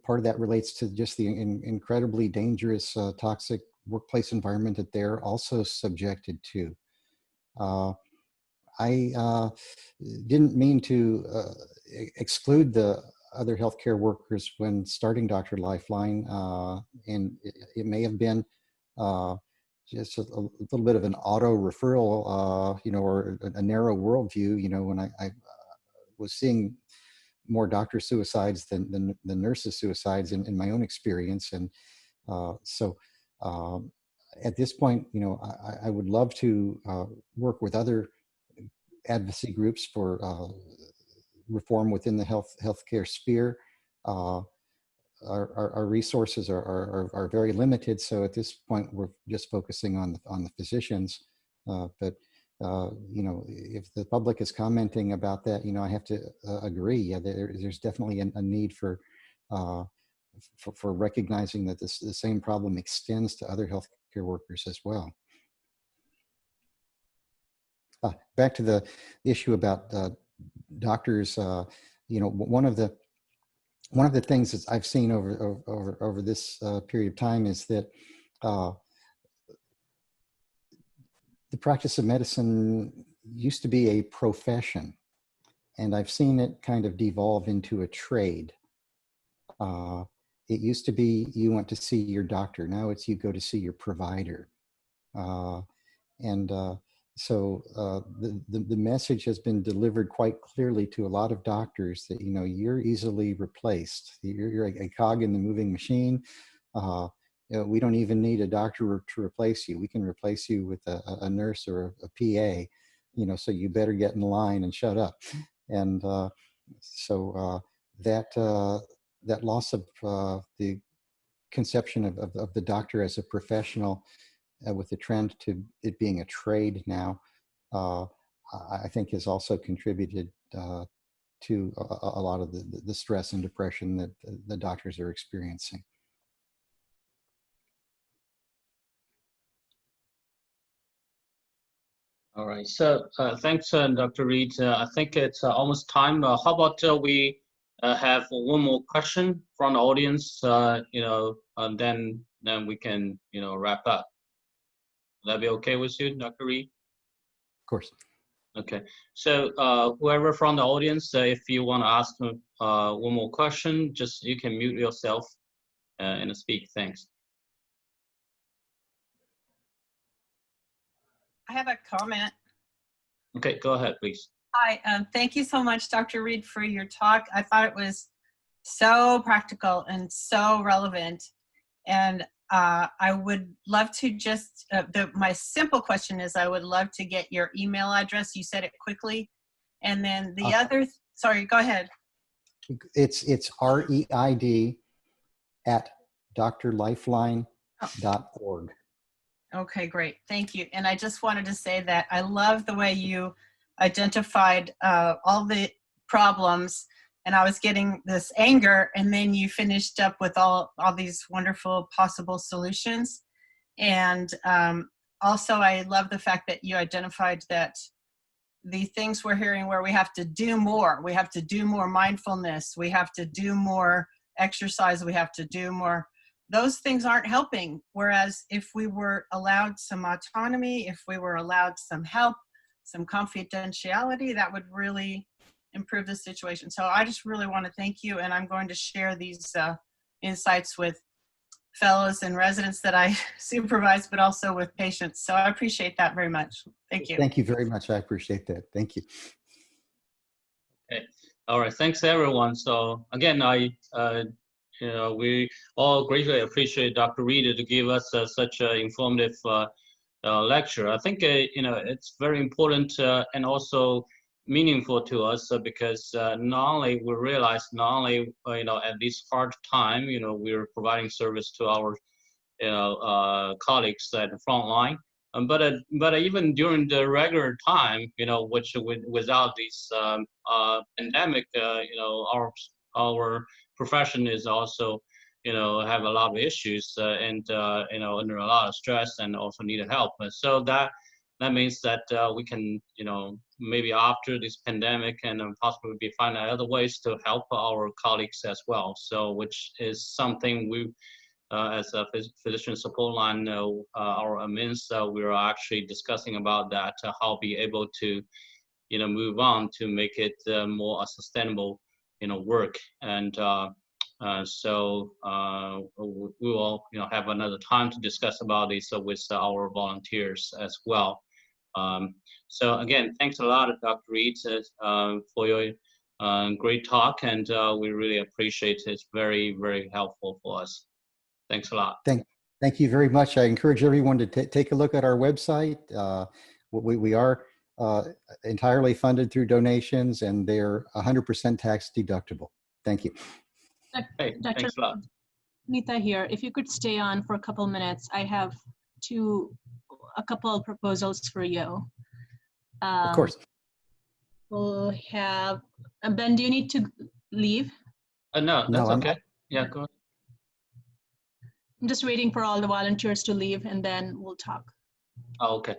S1: part of that relates to just the incredibly dangerous, toxic workplace environment that they're also subjected to. I didn't mean to exclude the other healthcare workers when starting Dr. Lifeline, and it may have been just a little bit of an auto referral, or a narrow worldview. When I was seeing more doctor suicides than nurses suicides in my own experience, and so. At this point, I would love to work with other advocacy groups for reform within the healthcare sphere. Our resources are very limited, so at this point we're just focusing on the physicians. But if the public is commenting about that, I have to agree. Yeah, there's definitely a need for recognizing that the same problem extends to other healthcare workers as well. Back to the issue about doctors, one of the things that I've seen over this period of time is that the practice of medicine used to be a profession, and I've seen it kind of devolve into a trade. It used to be you went to see your doctor. Now it's you go to see your provider. So the message has been delivered quite clearly to a lot of doctors that, you're easily replaced. You're a cog in the moving machine. We don't even need a doctor to replace you. We can replace you with a nurse or a PA, so you better get in line and shut up. And so that loss of the conception of the doctor as a professional, with the trend to it being a trade now, I think has also contributed to a lot of the stress and depression that the doctors are experiencing.
S2: All right. So thanks, Dr. Reed. I think it's almost time. How about we have one more question from the audience, and then we can, wrap up. Would that be okay with you, Dr. Reed?
S1: Of course.
S2: Okay. So whoever from the audience, if you want to ask one more question, just you can mute yourself and speak. Thanks.
S10: I have a comment.
S2: Okay, go ahead, please.
S10: Hi, thank you so much, Dr. Reed, for your talk. I thought it was so practical and so relevant. And I would love to just, my simple question is, I would love to get your email address. You said it quickly. And then the other, sorry, go ahead.
S1: It's REID at drlifeline.org.
S10: Okay, great. Thank you. And I just wanted to say that I love the way you identified all the problems, and I was getting this anger, and then you finished up with all these wonderful possible solutions. And also I love the fact that you identified that the things we're hearing where we have to do more mindfulness, we have to do more exercise, we have to do more, those things aren't helping. Whereas if we were allowed some autonomy, if we were allowed some help, some confidentiality, that would really improve the situation. So I just really want to thank you, and I'm going to share these insights with fellows and residents that I supervise, but also with patients. So I appreciate that very much. Thank you.
S1: Thank you very much. I appreciate that. Thank you.
S2: Okay. All right. Thanks, everyone. So again, I we all greatly appreciate Dr. Reed to give us such an informative lecture. I think it's very important and also meaningful to us because not only we realize not only at this hard time we're providing service to our colleagues at the front line, but even during the regular time which without this pandemic our profession is also have a lot of issues and under a lot of stress and also need help. And so that means that we can maybe after this pandemic and possibly be finding other ways to help our colleagues as well. So which is something we as a physician support line our admins we are actually discussing about that how be able to move on to make it more sustainable work. And so we will have another time to discuss about this with our volunteers as well. So again, thanks a lot, Dr. Reed, for your great talk, and we really appreciate it. It's very, very helpful for us. Thanks a lot.
S1: Thank you very much. I encourage everyone to take a look at our website. We are entirely funded through donations, and they're 100% tax deductible. Thank you.
S2: Hey,
S3: Dr.
S2: thanks a lot.
S3: Nita here. If you could stay on for a couple minutes, I have a couple of proposals for you.
S1: Of course.
S3: We'll have, Ben, do you need to leave?
S2: No, that's okay. Yeah, go ahead.
S3: I'm just waiting for all the volunteers to leave and then we'll talk.
S2: Oh, okay.